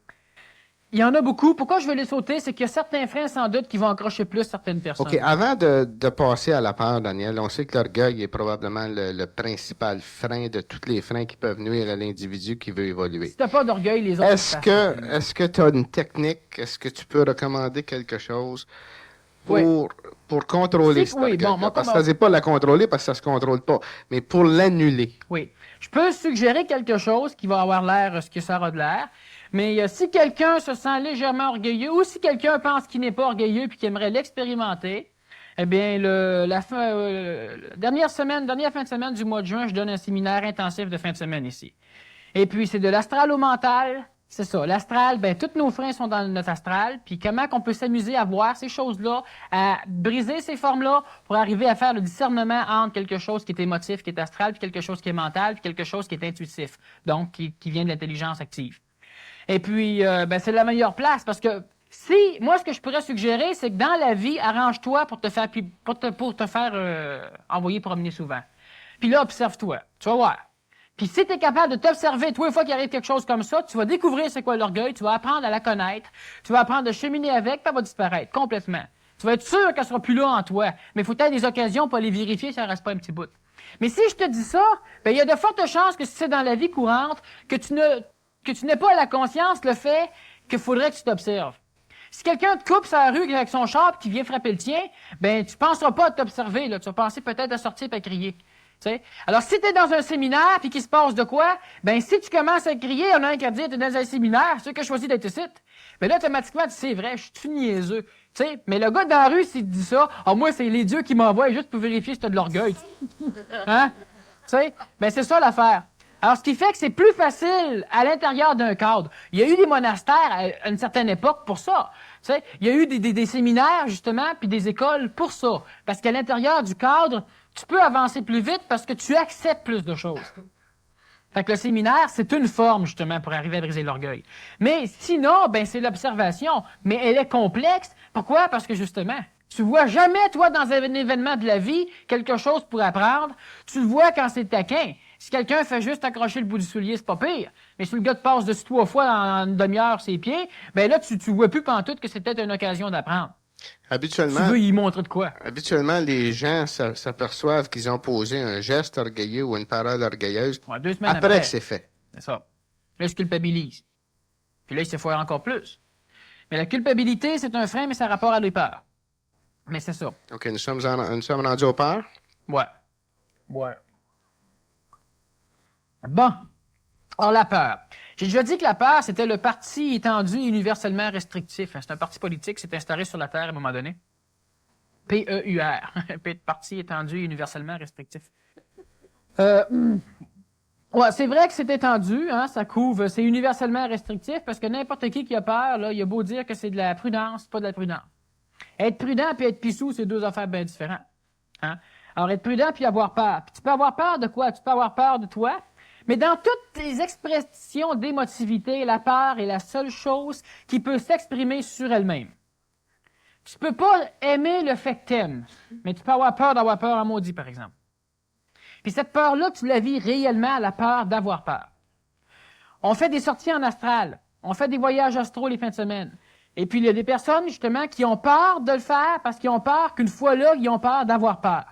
Il y en a beaucoup. Pourquoi je veux les sauter? C'est qu'il y a certains freins, sans doute, qui vont accrocher plus certaines personnes. OK. Avant de passer à la peur, Daniel, on sait que l'orgueil est probablement le principal frein de tous les freins qui peuvent nuire à l'individu qui veut évoluer. Si tu n'as pas d'orgueil, les autres... Est-ce que tu as une technique? Est-ce que tu peux recommander quelque chose pour contrôler cet orgueil. Parce que ça ne veut pas la contrôler parce que ça ne se contrôle pas, mais pour l'annuler. Oui. Je peux suggérer quelque chose qui va avoir l'air ce que ça aura de l'air, mais si quelqu'un se sent légèrement orgueilleux ou si quelqu'un pense qu'il n'est pas orgueilleux puis qu'il aimerait l'expérimenter, eh bien, dernière fin de semaine du mois de juin, je donne un séminaire intensif de fin de semaine ici. Et puis, c'est de l'astral au mental. C'est ça. L'astral, ben, tous nos freins sont dans notre astral. Puis, comment qu'on peut s'amuser à voir ces choses-là, à briser ces formes-là pour arriver à faire le discernement entre quelque chose qui est émotif, qui est astral, puis quelque chose qui est mental, puis quelque chose qui est intuitif. Donc, qui vient de l'intelligence active. Et puis, ben, c'est la meilleure place parce que moi, ce que je pourrais suggérer, c'est que dans la vie, arrange-toi pour te faire, envoyer promener souvent. Puis là, observe-toi. Tu vas voir. Puis si tu es capable de t'observer, tous les fois qu'il arrive quelque chose comme ça, tu vas découvrir c'est quoi l'orgueil, tu vas apprendre à la connaître, tu vas apprendre à cheminer avec, puis elle va disparaître complètement. Tu vas être sûr qu'elle sera plus là en toi, mais il faut peut-être des occasions pour aller vérifier si elle reste pas un petit bout. Mais si je te dis ça, ben il y a de fortes chances que si c'est dans la vie courante, que tu n'aies pas à la conscience le fait qu'il faudrait que tu t'observes. Si quelqu'un te coupe sur la rue avec son char qui vient frapper le tien, ben tu penseras pas à t'observer, là, tu vas penser peut-être à sortir et à crier. T'sais? Alors, si tu es dans un séminaire puis qu'il se passe de quoi, ben si tu commences à crier, on a un qui a dit, tu es dans un séminaire, c'est sûr que je choisis d'être ici. Ben là, automatiquement, c'est vrai, je suis niaiseux. T'sais? Mais le gars dans la rue, s'il te dit ça, moi, c'est les dieux qui m'envoient juste pour vérifier si tu as de l'orgueil. Hein? T'sais? Ben c'est ça l'affaire. Alors, ce qui fait que c'est plus facile à l'intérieur d'un cadre. Il y a eu des monastères à une certaine époque pour ça. T'sais? Il y a eu des séminaires, justement, puis des écoles pour ça. Parce qu'à l'intérieur du cadre, tu peux avancer plus vite parce que tu acceptes plus de choses. Fait que le séminaire, c'est une forme, justement, pour arriver à briser l'orgueil. Mais sinon, ben c'est l'observation. Mais elle est complexe. Pourquoi? Parce que, justement, tu vois jamais, toi, dans un événement de la vie, quelque chose pour apprendre. Tu le vois quand c'est taquin. Si quelqu'un fait juste accrocher le bout du soulier, c'est pas pire. Mais si le gars te passe dessus 3 fois en une demi-heure ses pieds, ben là, tu vois plus pantoute que c'est peut-être une occasion d'apprendre. Habituellement, tu veux y montrer de quoi? Habituellement, les gens s'aperçoivent qu'ils ont posé un geste orgueilleux ou une parole orgueilleuse 2 semaines après que c'est fait. C'est ça. Là, ils se culpabilisent. Puis là, ils se foirent encore plus. Mais la culpabilité, c'est un frein, mais ça a rapport à les peurs. Mais c'est ça. OK, nous sommes rendus aux peurs? Ouais. Bon. Alors, la peur. J'ai déjà dit que la peur, c'était le parti étendu universellement restrictif. C'est un parti politique qui s'est installé sur la Terre à un moment donné. P-E-U-R. Parti étendu universellement restrictif. Ouais, c'est vrai que c'est étendu, hein, ça couvre, c'est universellement restrictif parce que n'importe qui a peur, là, il a beau dire que c'est de la prudence, pas de la prudence. Être prudent puis être pissou, c'est 2 affaires bien différentes. Hein? Alors, être prudent puis avoir peur. Puis tu peux avoir peur de quoi? Tu peux avoir peur de toi. Mais dans toutes les expressions d'émotivité, la peur est la seule chose qui peut s'exprimer sur elle-même. Tu peux pas aimer le fait que t'aimes, mais tu peux avoir peur d'avoir peur en maudit, par exemple. Puis cette peur-là, tu la vis réellement, la peur d'avoir peur. On fait des sorties en astral. On fait des voyages astraux les fins de semaine. Et puis, il y a des personnes, justement, qui ont peur de le faire parce qu'ils ont peur qu'une fois là, ils ont peur d'avoir peur.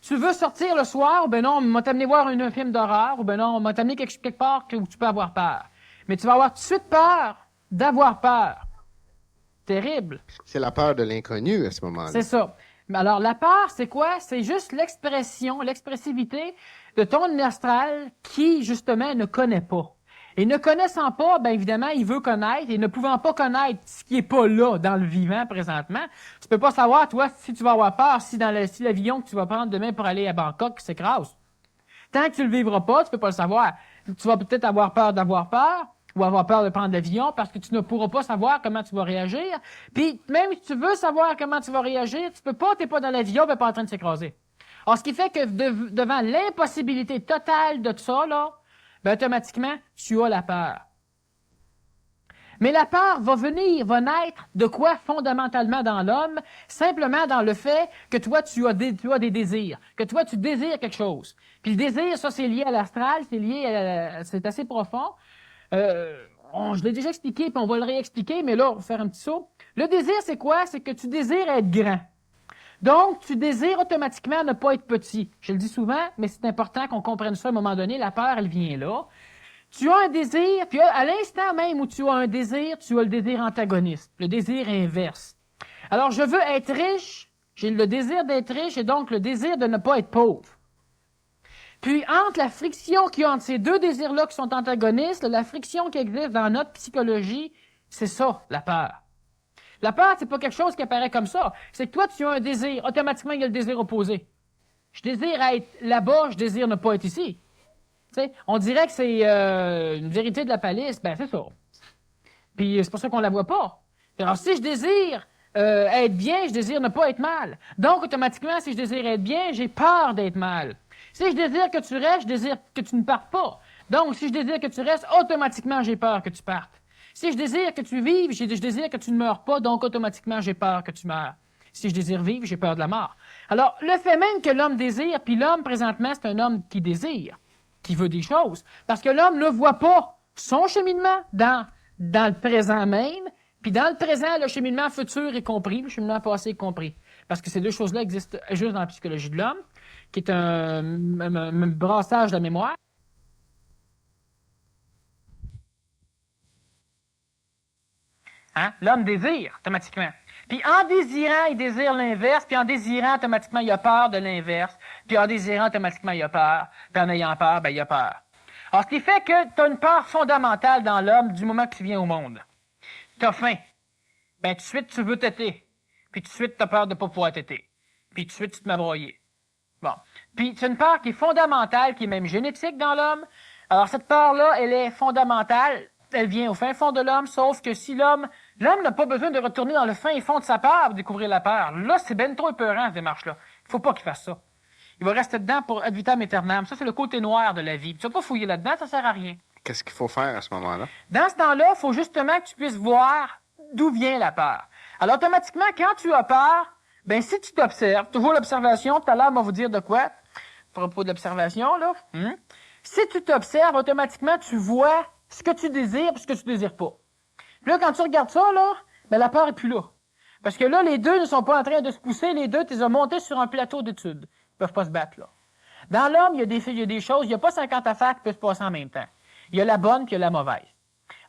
Tu veux sortir le soir, ou ben non, on m'a t'amené voir un film d'horreur, ou ben non, on m'a t'amené quelque part où tu peux avoir peur. Mais tu vas avoir tout de suite peur d'avoir peur. Terrible. C'est la peur de l'inconnu à ce moment-là. C'est ça. Alors, la peur, c'est quoi? C'est juste l'expressivité de ton astral qui, justement, ne connaît pas. Et ne connaissant pas, bien évidemment, il veut connaître, et ne pouvant pas connaître ce qui est pas là dans le vivant présentement, tu peux pas savoir, toi, si tu vas avoir peur, si l'avion que tu vas prendre demain pour aller à Bangkok s'écrase. Tant que tu le vivras pas, tu peux pas le savoir. Tu vas peut-être avoir peur d'avoir peur, ou avoir peur de prendre l'avion, parce que tu ne pourras pas savoir comment tu vas réagir. Puis, même si tu veux savoir comment tu vas réagir, tu peux pas, t'es pas dans l'avion, mais pas en train de s'écraser. Alors, ce qui fait que devant l'impossibilité totale de tout ça, là, ben, automatiquement, tu as la peur. Mais la peur va naître de quoi fondamentalement dans l'homme? Simplement dans le fait que toi, tu as des désirs, que toi, tu désires quelque chose. Puis le désir, ça, c'est lié à l'astral, c'est assez profond. Je l'ai déjà expliqué, puis on va le réexpliquer, mais là, on va faire un petit saut. Le désir, c'est quoi? C'est que tu désires être grand. Donc, tu désires automatiquement ne pas être petit. Je le dis souvent, mais c'est important qu'on comprenne ça à un moment donné. La peur, elle vient là. Tu as un désir, puis à l'instant même où tu as un désir, tu as le désir antagoniste, le désir inverse. Alors, je veux être riche, j'ai le désir d'être riche et donc le désir de ne pas être pauvre. Puis, entre la friction qu'il y a entre ces deux désirs-là qui sont antagonistes, la friction qui existe dans notre psychologie, c'est ça, la peur. La peur, c'est pas quelque chose qui apparaît comme ça. C'est que toi, tu as un désir. Automatiquement, il y a le désir opposé. Je désire être là-bas, je désire ne pas être ici. Tu sais, on dirait que c'est une vérité de la palisse. Ben, c'est ça. Puis, c'est pour ça qu'on la voit pas. Alors, si je désire être bien, je désire ne pas être mal. Donc, automatiquement, si je désire être bien, j'ai peur d'être mal. Si je désire que tu restes, je désire que tu ne partes pas. Donc, si je désire que tu restes, automatiquement, j'ai peur que tu partes. Si je désire que tu vives, je désire que tu ne meurs pas, donc automatiquement, j'ai peur que tu meurs. Si je désire vivre, j'ai peur de la mort. Alors, le fait même que l'homme désire, puis l'homme, présentement, c'est un homme qui désire, qui veut des choses, parce que l'homme ne voit pas son cheminement dans le présent même, puis dans le présent, le cheminement futur est compris, le cheminement passé est compris. Parce que ces deux choses-là existent juste dans la psychologie de l'homme, qui est un brassage de la mémoire. Hein? L'homme désire, automatiquement. Puis en désirant, il désire l'inverse, puis en désirant, automatiquement, il a peur de l'inverse, puis en désirant, automatiquement, il a peur, puis en ayant peur, ben, il a peur. Alors, ce qui fait que tu as une peur fondamentale dans l'homme du moment que tu viens au monde. Tu as faim. Ben, tout de suite, tu veux téter. Puis tout de suite, tu as peur de ne pas pouvoir téter. Puis tout de suite, tu te mets à broyer. Bon. Puis c'est une peur qui est fondamentale, qui est même génétique dans l'homme. Alors, cette peur-là, elle est fondamentale. Elle vient au fin fond de l'homme, sauf que si l'homme n'a pas besoin de retourner dans le fin fond de sa peur pour découvrir la peur. Là, c'est ben trop épeurant, cette démarche-là. Il faut pas qu'il fasse ça. Il va rester dedans pour ad vitam aeternam. Ça, c'est le côté noir de la vie. Tu vas pas fouiller là-dedans, ça sert à rien. Qu'est-ce qu'il faut faire à ce moment-là? Dans ce temps-là, il faut justement que tu puisses voir d'où vient la peur. Alors, automatiquement, quand tu as peur, ben si tu t'observes, toujours l'observation, tout à l'heure, on va vous dire de quoi, à propos de l'observation, là. Si tu t'observes, automatiquement, tu vois ce que tu désires et ce que tu désires pas. Puis là, quand tu regardes ça, là, ben la peur est plus là. Parce que là, les deux ne sont pas en train de se pousser, les deux, tu les as montés sur un plateau d'études. Ils peuvent pas se battre, là. Dans l'homme, il y a des choses, il n'y a pas 50 affaires qui peuvent se passer en même temps. Il y a la bonne puis il y a la mauvaise.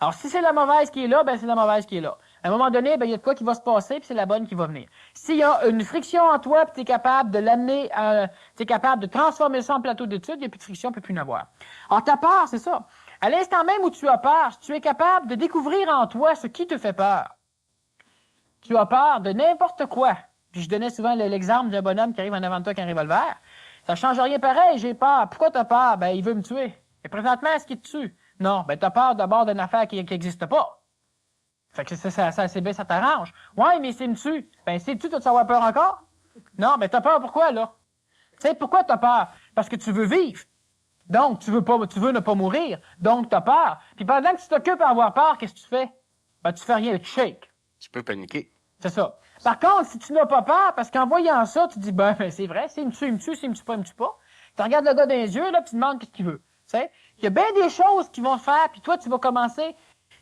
Alors, si c'est la mauvaise qui est là, ben c'est la mauvaise qui est là. À un moment donné, ben il y a de quoi qui va se passer puis c'est la bonne qui va venir. S'il y a une friction en toi puis tu es capable de l'amener, tu es capable de transformer ça en plateau d'études, il n'y a plus de friction, il ne peut plus en avoir. Alors, ta peur, c'est ça. À l'instant même où tu as peur, tu es capable de découvrir en toi ce qui te fait peur. Tu as peur de n'importe quoi. Puis je donnais souvent l'exemple d'un bonhomme qui arrive en avant de toi avec un revolver. Ça change rien pareil, j'ai peur. Pourquoi tu as peur? Ben, il veut me tuer. Et présentement, est-ce qu'il te tue? Non, ben, tu as peur d'abord d'une affaire qui n'existe pas. Fait que c'est bien, ça t'arrange. Ouais, mais s'il me tue. Ben, s'il me tue, tu vas avoir peur encore? Non, ben, t'as peur pourquoi, là? Tu sais, pourquoi t'as peur? Parce que tu veux vivre. Donc, tu veux ne pas mourir. Donc, t'as peur. Puis pendant que tu t'occupes à avoir peur, qu'est-ce que tu fais? Ben, tu fais rien, tu shakes. Tu peux paniquer. C'est ça. Par contre, si tu n'as pas peur, parce qu'en voyant ça, tu dis, ben, c'est vrai, s'il me tue, il me tue, s'il me tue pas, il me tue pas. Tu regardes le gars dans les yeux, là, puis tu demandes qu'est-ce qu'il veut. Tu sais? Il y a bien des choses qui vont faire, puis toi, tu vas commencer.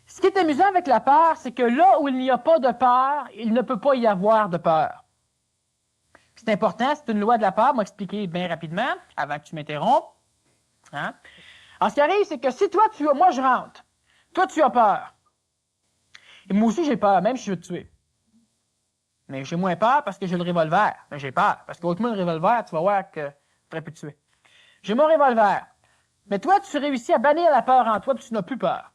Ce qui est amusant avec la peur, c'est que là où il n'y a pas de peur, il ne peut pas y avoir de peur. C'est important, c'est une loi de la peur, moi expliquer bien rapidement, avant que tu m'interrompes. Hein? Alors, ce qui arrive, c'est que si toi, moi, je rentre. Toi, tu as peur. Et moi aussi, j'ai peur, même si je veux te tuer. Mais j'ai moins peur parce que j'ai le revolver. Mais j'ai peur. Parce qu'autrement, le revolver, tu vas voir que tu aurais pu te tuer. J'ai mon revolver. Mais toi, tu réussis à bannir la peur en toi, puis tu n'as plus peur.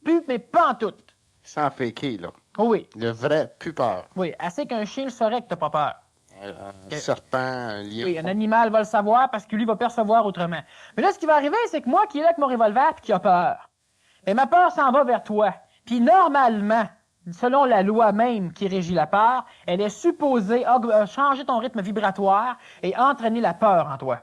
Plus, mais pas en tout. Sans faker, là. Oh oui. Le vrai, plus peur. Oui, assez qu'un chien le saurait que tu n'as pas peur. Un serpent, un lion. Oui, un animal va le savoir parce que lui va percevoir autrement. Mais là, ce qui va arriver, c'est que moi qui est là avec mon revolver et qui a peur, et ma peur s'en va vers toi. Puis normalement, selon la loi même qui régit la peur, elle est supposée changer ton rythme vibratoire et entraîner la peur en toi.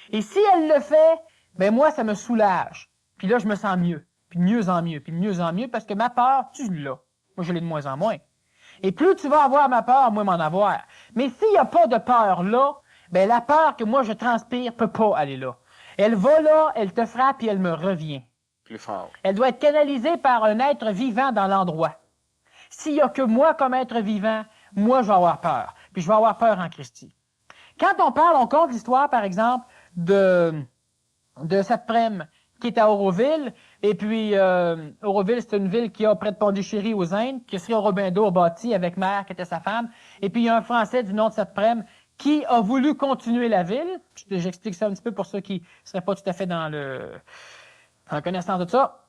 Et si elle le fait, ben moi, ça me soulage. Puis là, je me sens mieux. Puis de mieux en mieux. Puis de mieux en mieux parce que ma peur, tu l'as. Moi, je l'ai de moins en moins. Et plus tu vas avoir ma peur, moins m'en avoir. Mais s'il n'y a pas de peur là, ben la peur que moi je transpire peut pas aller là. Elle va là, elle te frappe et elle me revient. Plus fort. Elle doit être canalisée par un être vivant dans l'endroit. S'il y a que moi comme être vivant, moi je vais avoir peur. Puis je vais avoir peur en Christi. Quand on compte l'histoire, par exemple, de cette prème qui est à Auroville, Et puis, Auroville, c'est une ville qui a près de Pondichéry aux Indes, que Sri Aurobindo a bâti avec Mère, qui était sa femme. Et puis, il y a un Français du nom de cette prème qui a voulu continuer la ville. J'explique ça un petit peu pour ceux qui ne seraient pas tout à fait dans la connaissance de ça.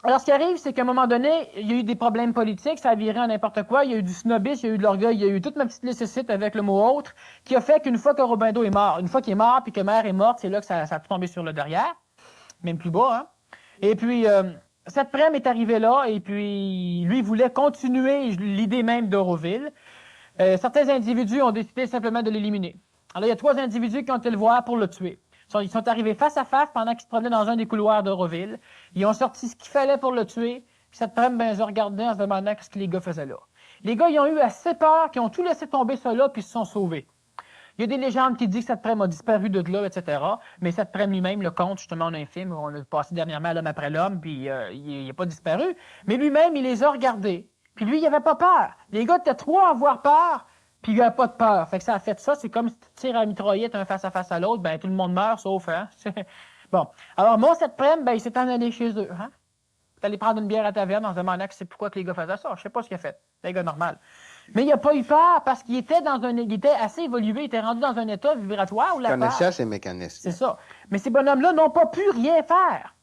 Alors, ce qui arrive, c'est qu'à un moment donné, il y a eu des problèmes politiques, ça a viré à n'importe quoi, il y a eu du snobisme, il y a eu de l'orgueil, il y a eu toute ma petite liste avec le mot autre, qui a fait qu'une fois qu'Aurobindo est mort, une fois qu'il est mort puis que Mère est morte, c'est là que ça a tout tombé sur le derrière, même plus bas, hein. Et puis, cette prème est arrivée là, et puis, lui voulait continuer l'idée même d'Auroville. Certains individus ont décidé simplement de l'éliminer. Alors, il y a 3 individus qui ont été le voir pour le tuer. Ils sont arrivés face à face pendant qu'ils se promenaient dans un des couloirs d'Auroville. Ils ont sorti ce qu'il fallait pour le tuer. Puis cette prème, ils ont regardé en se demandant ce que les gars faisaient là. Les gars, ils ont eu assez peur qu'ils ont tout laissé tomber ça là, puis ils se sont sauvés. Il y a des légendes qui disent que cette prème a disparu de là, etc. Mais cette prème lui-même, le conte, justement, on a un film où on a passé dernièrement L'homme après l'homme, puis il n'a pas disparu. Mais lui-même, il les a regardés. Puis lui, il n'avait pas peur. Les gars étaient 3 à avoir peur. Puis il n'y a pas de peur. Fait que ça a fait ça. C'est comme si tu tires à la mitraillette un face à l'autre, ben tout le monde meurt, sauf, hein. Bon. Alors, moi, cette prème, ben, il s'est en allé chez eux, hein. Il est allé prendre une bière à taverne en se demandant que c'est pourquoi que les gars faisaient ça. Je sais pas ce qu'il a fait. C'est un gars normal. Mais il n'a pas eu peur parce qu'il était il était assez évolué, il était rendu dans un état vibratoire où la peur. Il connaissait ses mécanismes. C'est ça. Mais ces bonhommes-là n'ont pas pu rien faire.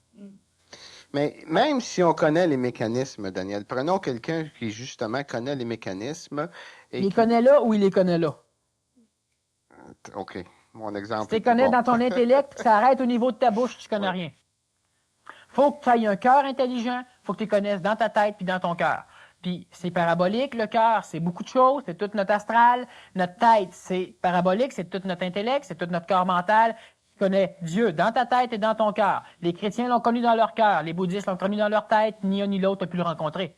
Mais même si on connaît les mécanismes, Daniel, prenons quelqu'un qui, justement, connaît les mécanismes. Il les connaît là ou il les connaît là? OK. Mon exemple. Si tu les connais dans ton intellect, que ça arrête au niveau de ta bouche, tu ne connais rien. Faut que tu aies un cœur intelligent, faut que tu les connaisses dans ta tête puis dans ton cœur. Puis c'est parabolique, le cœur, c'est beaucoup de choses, c'est toute notre astral. Notre tête, c'est parabolique, c'est tout notre intellect, c'est tout notre corps mental. Tu connais Dieu dans ta tête et dans ton cœur. Les chrétiens l'ont connu dans leur cœur, les bouddhistes l'ont connu dans leur tête, ni un ni l'autre a pu le rencontrer.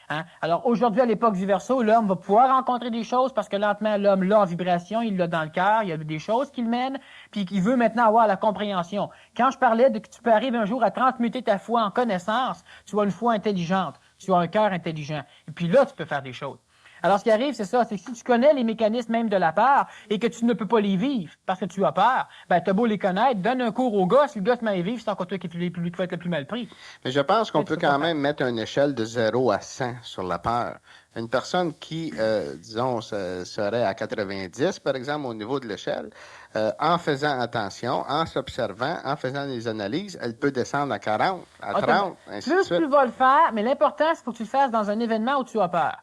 Hein? Alors aujourd'hui, à l'époque du Verseau, l'homme va pouvoir rencontrer des choses parce que lentement, l'homme l'a en vibration, il l'a dans le cœur, il y a des choses qu'il mène, puis qu'il veut maintenant avoir la compréhension. Quand je parlais de que tu peux arriver un jour à transmuter ta foi en connaissance, tu as une foi intelligente, tu as un cœur intelligent. Et puis là, tu peux faire des choses. Alors, ce qui arrive, c'est ça, c'est que si tu connais les mécanismes même de la peur et que tu ne peux pas les vivre parce que tu as peur, ben, t'as beau les connaître, donne un cours au gars, si le gars se met à les vivre, c'est encore toi qui vas être le plus mal pris. Mais je pense qu'on peut quand même mettre une échelle de 0 à 100 sur la peur. Une personne qui, disons, serait à 90, par exemple, au niveau de l'échelle, en faisant attention, en s'observant, en faisant des analyses, elle peut descendre à 40, à 30, ainsi de suite. Plus tu vas le faire, mais l'important, c'est qu'il faut que tu le fasses dans un événement où tu as peur.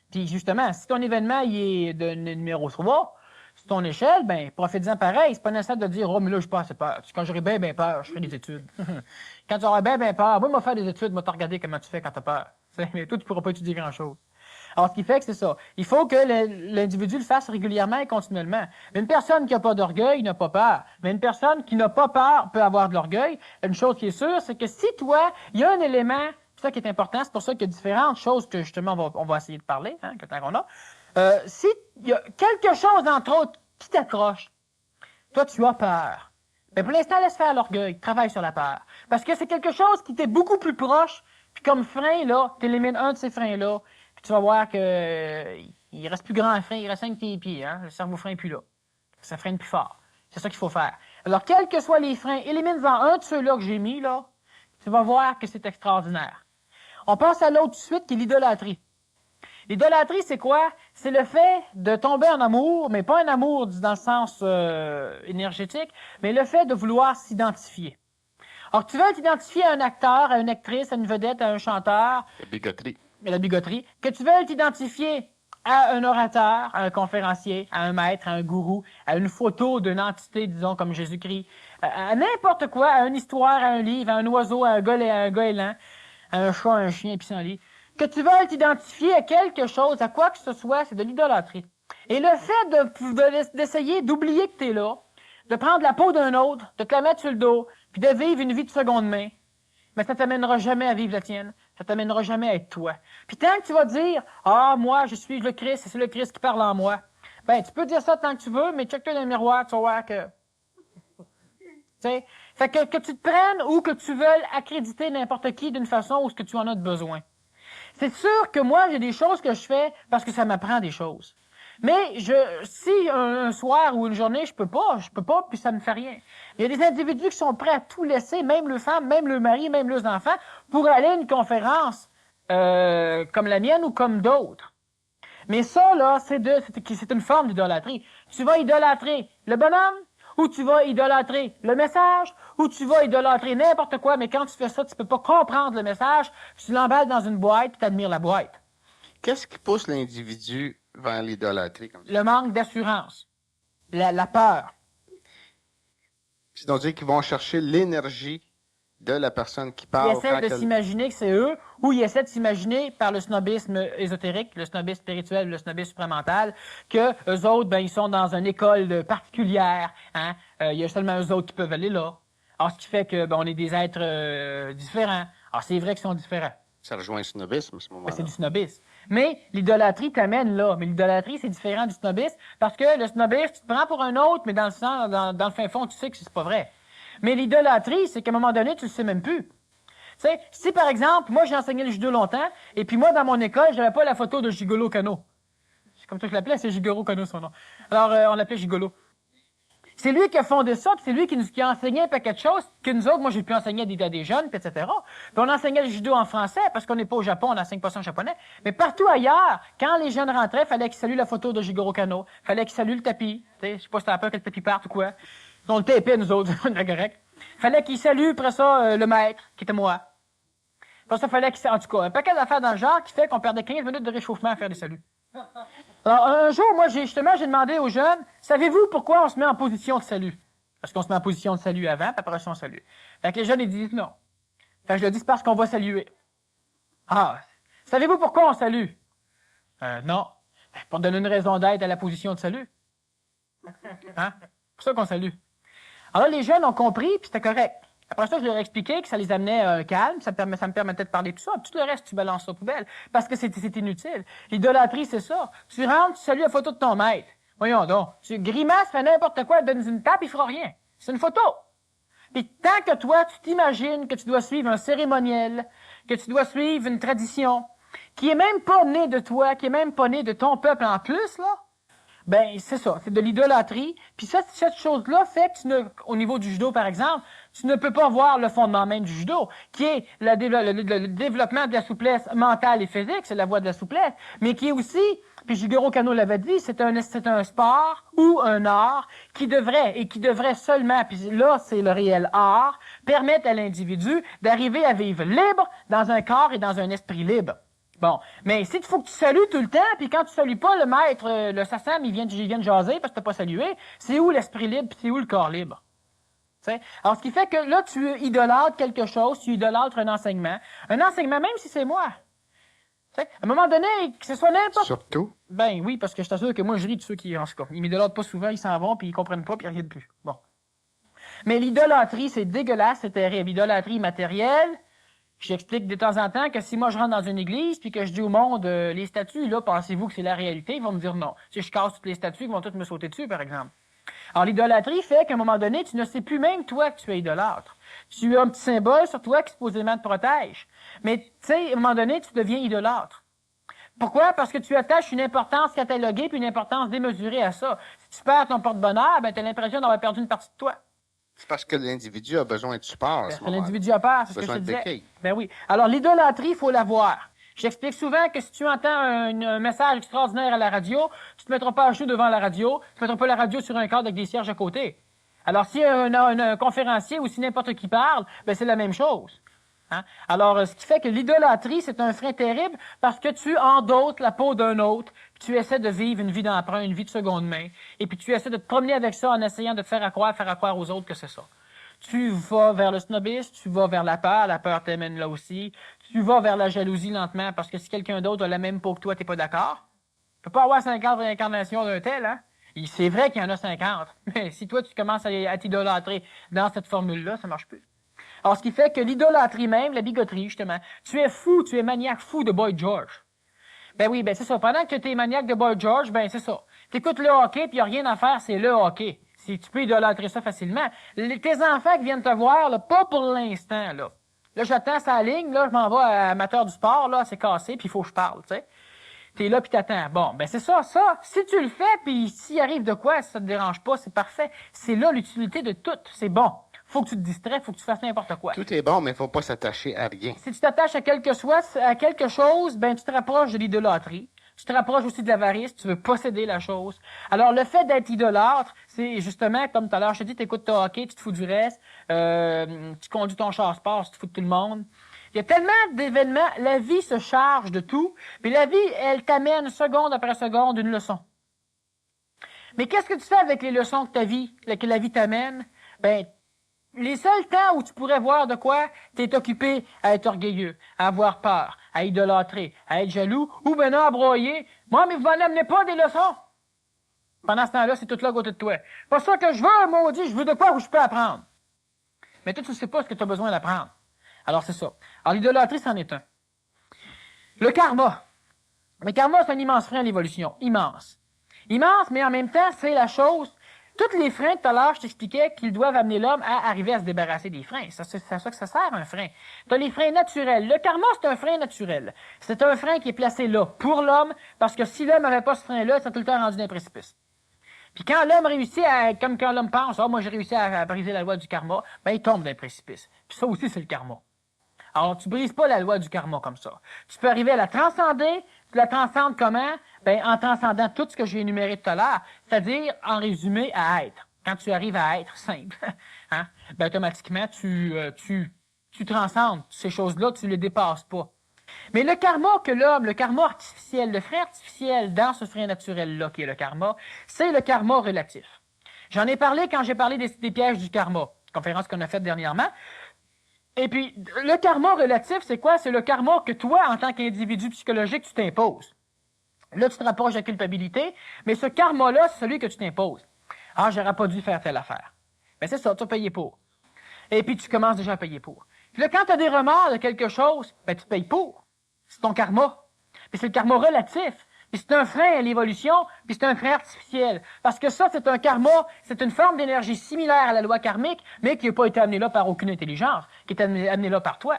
Puis justement, si ton événement il est de numéro 3, sur ton échelle, ben profite-en pareil. C'est pas nécessaire de dire « Oh, mais là, je pas assez peur. Quand j'aurai bien peur, je ferai des études. » Quand tu auras bien peur, moi, je vais faire des études, moi, te regarder comment tu fais quand tu as peur. Mais toi, tu pourras pas étudier grand-chose. Alors, ce qui fait que c'est ça. Il faut que l'individu le fasse régulièrement et continuellement. Mais une personne qui n'a pas d'orgueil n'a pas peur. Mais une personne qui n'a pas peur peut avoir de l'orgueil. Une chose qui est sûre, c'est que si toi, il y a un élément... C'est ça qui est important, c'est pour ça qu'il y a différentes choses que justement on va essayer de parler, hein, que tant qu'on a. Si il y a quelque chose, entre autres, qui t'accroche, toi tu as peur. Mais pour l'instant, laisse faire l'orgueil, travaille sur la peur. Parce que c'est quelque chose qui t'est beaucoup plus proche, puis comme frein, là, tu élimines un de ces freins-là, puis tu vas voir que il reste plus grand un frein, il reste 5 pieds, hein, le cerveau frein plus là. Ça freine plus fort. C'est ça qu'il faut faire. Alors, quels que soient les freins, élimine-en un de ceux-là que j'ai mis, là, tu vas voir que c'est extraordinaire. On passe à l'autre tout de suite, qui est l'idolâtrie. L'idolâtrie, c'est quoi? C'est le fait de tomber en amour, mais pas un amour dans le sens énergétique, mais le fait de vouloir s'identifier. Alors, tu veux t'identifier à un acteur, à une actrice, à une vedette, à un chanteur. La bigoterie. La bigoterie. Que tu veux t'identifier à un orateur, à un conférencier, à un maître, à un gourou, à une photo d'une entité, disons, comme Jésus-Christ, à n'importe quoi, à une histoire, à un livre, à un oiseau, à un gars élan, à un chat, à un chien, pissenlit. Que tu veuilles t'identifier à quelque chose, à quoi que ce soit, c'est de l'idolâtrie. Et le fait d'essayer d'oublier que tu es là, de prendre la peau d'un autre, de te la mettre sur le dos, puis de vivre une vie de seconde main, mais ça t'amènera jamais à vivre la tienne. Ça t'amènera jamais à être toi. Puis tant que tu vas dire « Ah, moi, je suis le Christ, et c'est le Christ qui parle en moi », ben, tu peux dire ça tant que tu veux, mais check-toi dans le miroir, tu vas voir que... Tu sais? Fait que tu te prennes ou que tu veuilles accréditer n'importe qui d'une façon où ce que tu en as de besoin. C'est sûr que moi, j'ai des choses que je fais parce que ça m'apprend des choses. Mais si un soir ou une journée, je peux pas, puis ça ne fait rien. Il y a des individus qui sont prêts à tout laisser, même leurs femmes, même le mari, même leurs enfants, pour aller à une conférence comme la mienne ou comme d'autres. Mais ça, là, c'est une forme d'idolâtrie. Tu vas idolâtrer le bonhomme, ou tu vas idolâtrer le message, ou tu vas idolâtrer n'importe quoi, mais quand tu fais ça, tu peux pas comprendre le message, tu l'emballes dans une boîte, tu admires la boîte. Qu'est-ce qui pousse l'individu vers l'idolâtrie comme ça? Le manque d'assurance, la peur. C'est-à-dire qu'ils vont chercher l'énergie de la personne qui parle. Ils essaient de s'imaginer que c'est eux, ou ils essaient de s'imaginer par le snobisme ésotérique, le snobisme spirituel, le snobisme supramental, que eux autres, ben, ils sont dans une école particulière, hein. Il y a seulement eux autres qui peuvent aller là. Alors, ce qui fait que, ben, on est des êtres différents. Alors, c'est vrai qu'ils sont différents. Ça rejoint le snobisme, à ce moment-là. Ben, c'est du snobisme. Mais l'idolâtrie t'amène là. Mais l'idolâtrie, c'est différent du snobisme, parce que le snobisme, tu te prends pour un autre, mais dans le fin fond, tu sais que c'est pas vrai. Mais l'idolâtrie, c'est qu'à un moment donné, tu le sais même plus. Tu sais, si par exemple, moi j'ai enseigné le judo longtemps, et puis moi dans mon école, j'avais pas la photo de Gigolo Kano. C'est comme ça que je l'appelais, c'est Gigolo Kano son nom. Alors on l'appelait Gigolo. C'est lui qui a fondé ça, puis c'est lui qui a enseigné un paquet de choses que nous autres, moi j'ai pu enseigner à des jeunes, puis etc. Puis on enseignait le judo en français, parce qu'on n'est pas au Japon, on n'enseigne pas ça en japonais. Mais partout ailleurs, quand les jeunes rentraient, fallait qu'ils saluent la photo de Jigoro Kano, fallait qu'ils saluent le tapis. Tu sais, je sais pas si t'as peur que le tapis parte ou quoi. On le tapait, nous autres, c'est correct. Fallait qu'ils saluent, après ça, le maître, qui était moi. Après ça, fallait qu'ils... En tout cas, un paquet d'affaires dans le genre qui fait qu'on perdait 15 minutes de réchauffement à faire des saluts. Alors, un jour, moi, j'ai demandé aux jeunes, savez-vous pourquoi on se met en position de salut? Parce qu'on se met en position de salut avant, puis après ça, on salue. Fait que les jeunes, ils disent non. Fait que je leur dis, c'est parce qu'on va saluer. Ah, savez-vous pourquoi on salue? Non. Pour donner une raison d'être à la position de salut. Hein? C'est pour ça qu'on salue. Alors là, les jeunes ont compris, puis c'était correct. Après ça, je leur ai expliqué que ça les amenait à un calme, ça me permettait de parler de tout ça. Puis tout le reste, tu balances ça aux poubelles, parce que c'est inutile. L'idolâtrie, c'est ça. Tu rentres, tu salues la photo de ton maître. Voyons donc. Tu grimaces, fais n'importe quoi, donnes une tape, il fera rien. C'est une photo. Puis tant que toi, tu t'imagines que tu dois suivre un cérémoniel, que tu dois suivre une tradition, qui est même pas née de toi, qui est même pas née de ton peuple en plus, là, ben, c'est ça, c'est de l'idolâtrie. Puis cette chose-là fait que au niveau du judo, par exemple, tu ne peux pas voir le fondement même du judo, qui est le développement de la souplesse mentale et physique, c'est la voie de la souplesse, mais qui est aussi, puis Jigoro Kano l'avait dit, c'est un sport ou un art qui devrait seulement, puis là, c'est le réel art, permettre à l'individu d'arriver à vivre libre dans un corps et dans un esprit libre. Bon, mais si il faut que tu salues tout le temps, puis quand tu salues pas le maître, le sassam, il vient de jaser parce que t'as pas salué, c'est où l'esprit libre, puis c'est où le corps libre? T'sais? Alors, ce qui fait que là, tu idolâtres quelque chose, tu idolâtres un enseignement même si c'est moi. T'sais? À un moment donné, que ce soit n'importe... Surtout? Ben oui, parce que je t'assure que moi, je ris de ceux qui, en tout cas, ils m'idolâtrent pas souvent, ils s'en vont, puis ils comprennent pas, puis ils reviennent plus. Bon. Mais l'idolâtrie, c'est dégueulasse, c'est terrible. L'idolâtrie matérielle... J'explique de temps en temps que si moi je rentre dans une église puis que je dis au monde les statues, là, pensez-vous que c'est la réalité? Ils vont me dire non. Si je casse toutes les statues, ils vont toutes me sauter dessus, par exemple. Alors l'idolâtrie fait qu'à un moment donné, tu ne sais plus même toi que tu es idolâtre. Tu as un petit symbole sur toi qui supposément te protège. Mais tu sais, à un moment donné, tu deviens idolâtre. Pourquoi? Parce que tu attaches une importance cataloguée puis une importance démesurée à ça. Si tu perds ton porte-bonheur, ben tu as l'impression d'avoir perdu une partie de toi. C'est parce que l'individu a besoin de support à ce moment-là. L'individu a peur, c'est ce que je te disais. Béquille. Ben oui. Alors, l'idolâtrie, il faut l'avoir. J'explique souvent que si tu entends un message extraordinaire à la radio, tu te mettras pas à genoux devant la radio, tu mettras pas la radio sur un cadre avec des cierges à côté. Alors, si un conférencier ou si n'importe qui parle, ben c'est la même chose. Hein? Alors, ce qui fait que l'idolâtrie, c'est un frein terrible parce que tu endôtes la peau d'un autre, puis tu essaies de vivre une vie d'emprunt, une vie de seconde main, et puis tu essaies de te promener avec ça en essayant de te faire croire aux autres que c'est ça. Tu vas vers le snobisme, tu vas vers la peur t'amène là aussi, tu vas vers la jalousie lentement parce que si quelqu'un d'autre a la même peau que toi, t'es pas d'accord. Tu peux pas avoir 50 réincarnations d'un tel, hein? C'est vrai qu'il y en a 50, mais si toi tu commences à t'idolâtrer dans cette formule-là, ça marche plus. Alors, ce qui fait que l'idolâtrie même, la bigoterie, justement, tu es fou, tu es maniaque fou de Boy George. Ben oui, ben c'est ça. Pendant que tu es maniaque de Boy George, ben c'est ça. T'écoutes le hockey, puis il n'y a rien à faire, c'est le hockey. Si tu peux idolâtrer ça facilement. Tes enfants qui viennent te voir, là, pas pour l'instant, là. Là, j'attends sa ligne, là, je m'en vais à amateur du sport, là, c'est cassé, puis il faut que je parle, tu sais. T'es là puis t'attends. Bon, ben c'est ça. Si tu le fais, puis s'il arrive de quoi, si ça te dérange pas, c'est parfait. C'est là l'utilité de tout. C'est bon. Faut que tu te distrais, faut que tu fasses n'importe quoi. Tout est bon, mais faut pas s'attacher à rien. Si tu t'attaches à quelque chose, ben tu te rapproches de l'idolâtrie. Tu te rapproches aussi de l'avarice, tu veux posséder la chose. Alors, le fait d'être idolâtre, c'est justement, comme tout à l'heure, je te dis, t'écoutes ton hockey, tu te fous du reste, tu conduis ton char sport, tu te fous de tout le monde. Il y a tellement d'événements, la vie se charge de tout, mais la vie, elle t'amène seconde après seconde une leçon. Mais qu'est-ce que tu fais avec les leçons que la vie t'amène? Ben, les seuls temps où tu pourrais voir de quoi t'es occupé à être orgueilleux, à avoir peur, à idolâtrer, à être jaloux, ou ben non, à broyer. Moi, mais vous m'en amenez pas des leçons. Pendant ce temps-là, c'est tout là à côté de toi. Pas ça que je veux, maudit, je veux de quoi où je peux apprendre. Mais toi, tu ne sais pas ce que tu as besoin d'apprendre. Alors, c'est ça. Alors, l'idolâtrie, c'en est un. Le karma. Le karma, c'est un immense frein à l'évolution. Immense. Immense, mais en même temps, c'est la chose. Tous les freins, tout à l'heure, je t'expliquais qu'ils doivent amener l'homme à arriver à se débarrasser des freins. C'est à ça que ça sert, un frein. Tu as les freins naturels. Le karma, c'est un frein naturel. C'est un frein qui est placé là, pour l'homme, parce que si l'homme n'avait pas ce frein-là, il serait tout le temps rendu dans un précipice. Puis quand l'homme réussit comme quand l'homme pense, moi j'ai réussi à briser la loi du karma, ben il tombe dans un précipice. Puis ça aussi, c'est le karma. Alors, tu brises pas la loi du karma comme ça. Tu peux arriver à la transcender. Tu la transcendes comment? Ben, en transcendant tout ce que j'ai énuméré tout à l'heure. C'est-à-dire, en résumé, à être. Quand tu arrives à être simple, hein, ben, automatiquement, tu transcendes ces choses-là, tu les dépasses pas. Mais le karma que l'homme, le karma artificiel, le frein artificiel dans ce frein naturel-là qui est le karma, c'est le karma relatif. J'en ai parlé quand j'ai parlé des pièges du karma, conférence qu'on a faite dernièrement. Et puis, le karma relatif, c'est quoi? C'est le karma que toi, en tant qu'individu psychologique, tu t'imposes. Là, tu te rapproches de la culpabilité, mais ce karma-là, c'est celui que tu t'imposes. Ah, j'aurais pas dû faire telle affaire. Ben c'est ça, tu as payé pour. Et puis, tu commences déjà à payer pour. Puis là, quand tu as des remords de quelque chose, ben tu payes pour. C'est ton karma. Mais c'est le karma relatif. Puis c'est un frein à l'évolution, puis c'est un frein artificiel. Parce que ça, c'est un karma, c'est une forme d'énergie similaire à la loi karmique, mais qui n'a pas été amenée là par aucune intelligence, qui est amenée là par toi.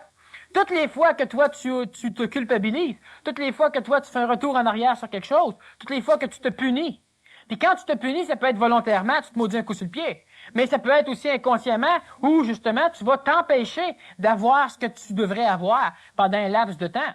Toutes les fois que toi, tu te culpabilises, toutes les fois que toi, tu fais un retour en arrière sur quelque chose, toutes les fois que tu te punis. Puis quand tu te punis, ça peut être volontairement, tu te maudis un coup sur le pied. Mais ça peut être aussi inconsciemment, où justement, tu vas t'empêcher d'avoir ce que tu devrais avoir pendant un laps de temps.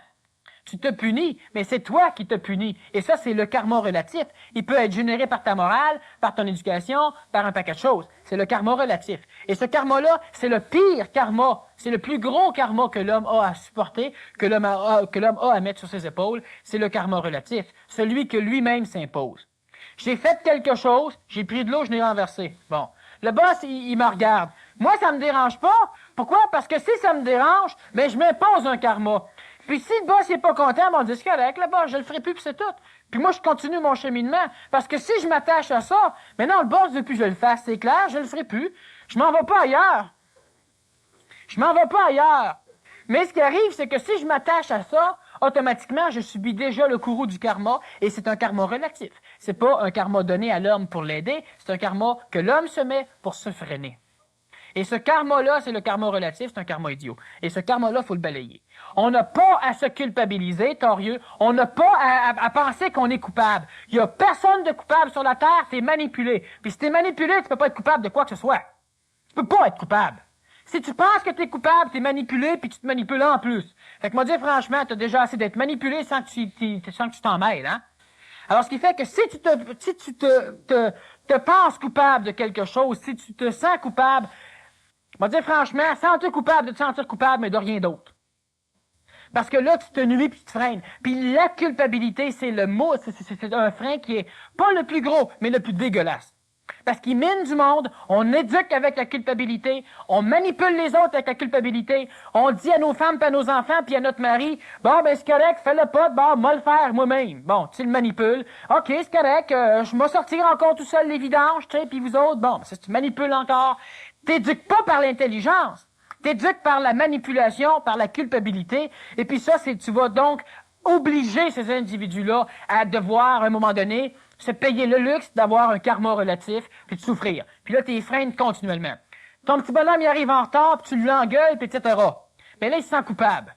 Tu te punis, mais c'est toi qui te punis. Et ça, c'est le karma relatif. Il peut être généré par ta morale, par ton éducation, par un paquet de choses. C'est le karma relatif. Et ce karma-là, c'est le pire karma. C'est le plus gros karma que l'homme a à supporter, que l'homme a à mettre sur ses épaules. C'est le karma relatif. Celui que lui-même s'impose. J'ai fait quelque chose, j'ai pris de l'eau, je l'ai renversé. Bon. Le boss, il me regarde. Moi, ça me dérange pas. Pourquoi? Parce que si ça me dérange, ben, je m'impose un karma. Puis si le boss n'est pas content, ben on dit, c'est correct, le boss, je le ferai plus, puis c'est tout. Puis moi, je continue mon cheminement. Parce que si je m'attache à ça, mais non, le boss veut plus que je le fasse, c'est clair, je le ferai plus. Je m'en vais pas ailleurs. Je m'en vais pas ailleurs. Mais ce qui arrive, c'est que si je m'attache à ça, automatiquement, je subis déjà le courroux du karma, et c'est un karma relatif. C'est pas un karma donné à l'homme pour l'aider, c'est un karma que l'homme se met pour se freiner. Et ce karma-là, c'est le karma relatif, c'est un karma idiot. Et ce karma-là, il faut le balayer. On n'a pas à se culpabiliser, torieux. On n'a pas à penser qu'on est coupable. Il n'y a personne de coupable sur la Terre, t'es manipulé. Puis si t'es manipulé, tu peux pas être coupable de quoi que ce soit. Tu peux pas être coupable. Si tu penses que t'es coupable, t'es manipulé, puis tu te manipules en plus. Fait que moi, dire franchement, t'as déjà assez d'être manipulé sans que tu t'en mêles, hein. Alors, ce qui fait que si tu te penses coupable de quelque chose, si tu te sens coupable, je vais dire franchement, sens-toi coupable de te sentir coupable, mais de rien d'autre. Parce que là, tu te nuis puis tu te freines. Puis la culpabilité, c'est le mot, c'est un frein qui est pas le plus gros, mais le plus dégueulasse. Parce qu'il mine du monde, on éduque avec la culpabilité, on manipule les autres avec la culpabilité, on dit à nos femmes, puis à nos enfants, puis à notre mari, bon, ben c'est correct, fais-le pas, bon, moi le faire moi-même. Bon, tu le manipules, ok, c'est correct, je vais sortir encore tout seul les vidanges, tu sais, puis vous autres, bon, ça tu manipules encore. T'éduques pas par l'intelligence, t'éduques par la manipulation, par la culpabilité, et puis ça, tu vas donc obliger ces individus-là à devoir, à un moment donné, se payer le luxe d'avoir un karma relatif, puis de souffrir. Puis là, t'es freines continuellement. Ton petit bonhomme, il arrive en retard, puis tu l'engueules, puis etc. Mais là, il se sent coupable.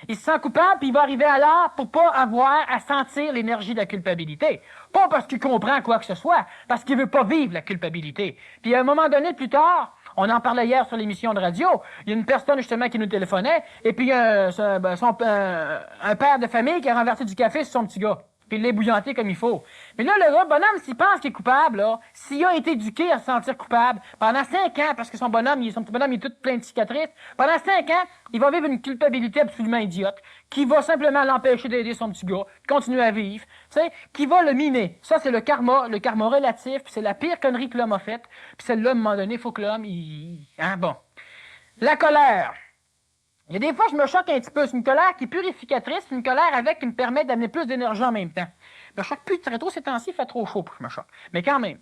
Il se sent coupable, puis il va arriver à l'heure pour pas avoir à sentir l'énergie de la culpabilité. Pas parce qu'il comprend quoi que ce soit, parce qu'il veut pas vivre la culpabilité. Puis à un moment donné, plus tard, on en parlait hier sur l'émission de radio, il y a une personne justement qui nous téléphonait, et puis un père de famille qui a renversé du café sur son petit gars. Puis il l'a ébouillanté comme il faut. Mais là, le gars, bonhomme, s'il pense qu'il est coupable, là, s'il a été éduqué à se sentir coupable, pendant 5 ans, parce que son petit bonhomme, il est tout plein de cicatrices, pendant 5 ans, il va vivre une culpabilité absolument idiote, qui va simplement l'empêcher d'aider son petit gars, de continuer à vivre, tu sais, qui va le miner. Ça, c'est le karma relatif, puis c'est la pire connerie que l'homme a faite, puis celle-là, à un moment donné, il faut que l'homme, bon. La colère. Il y a des fois, je me choque un petit peu. C'est une colère qui est purificatrice, une colère qui me permet d'amener plus d'énergie en même temps. Je me choque plus très tôt ces temps-ci, il fait trop chaud pour que je me choque. Mais quand même.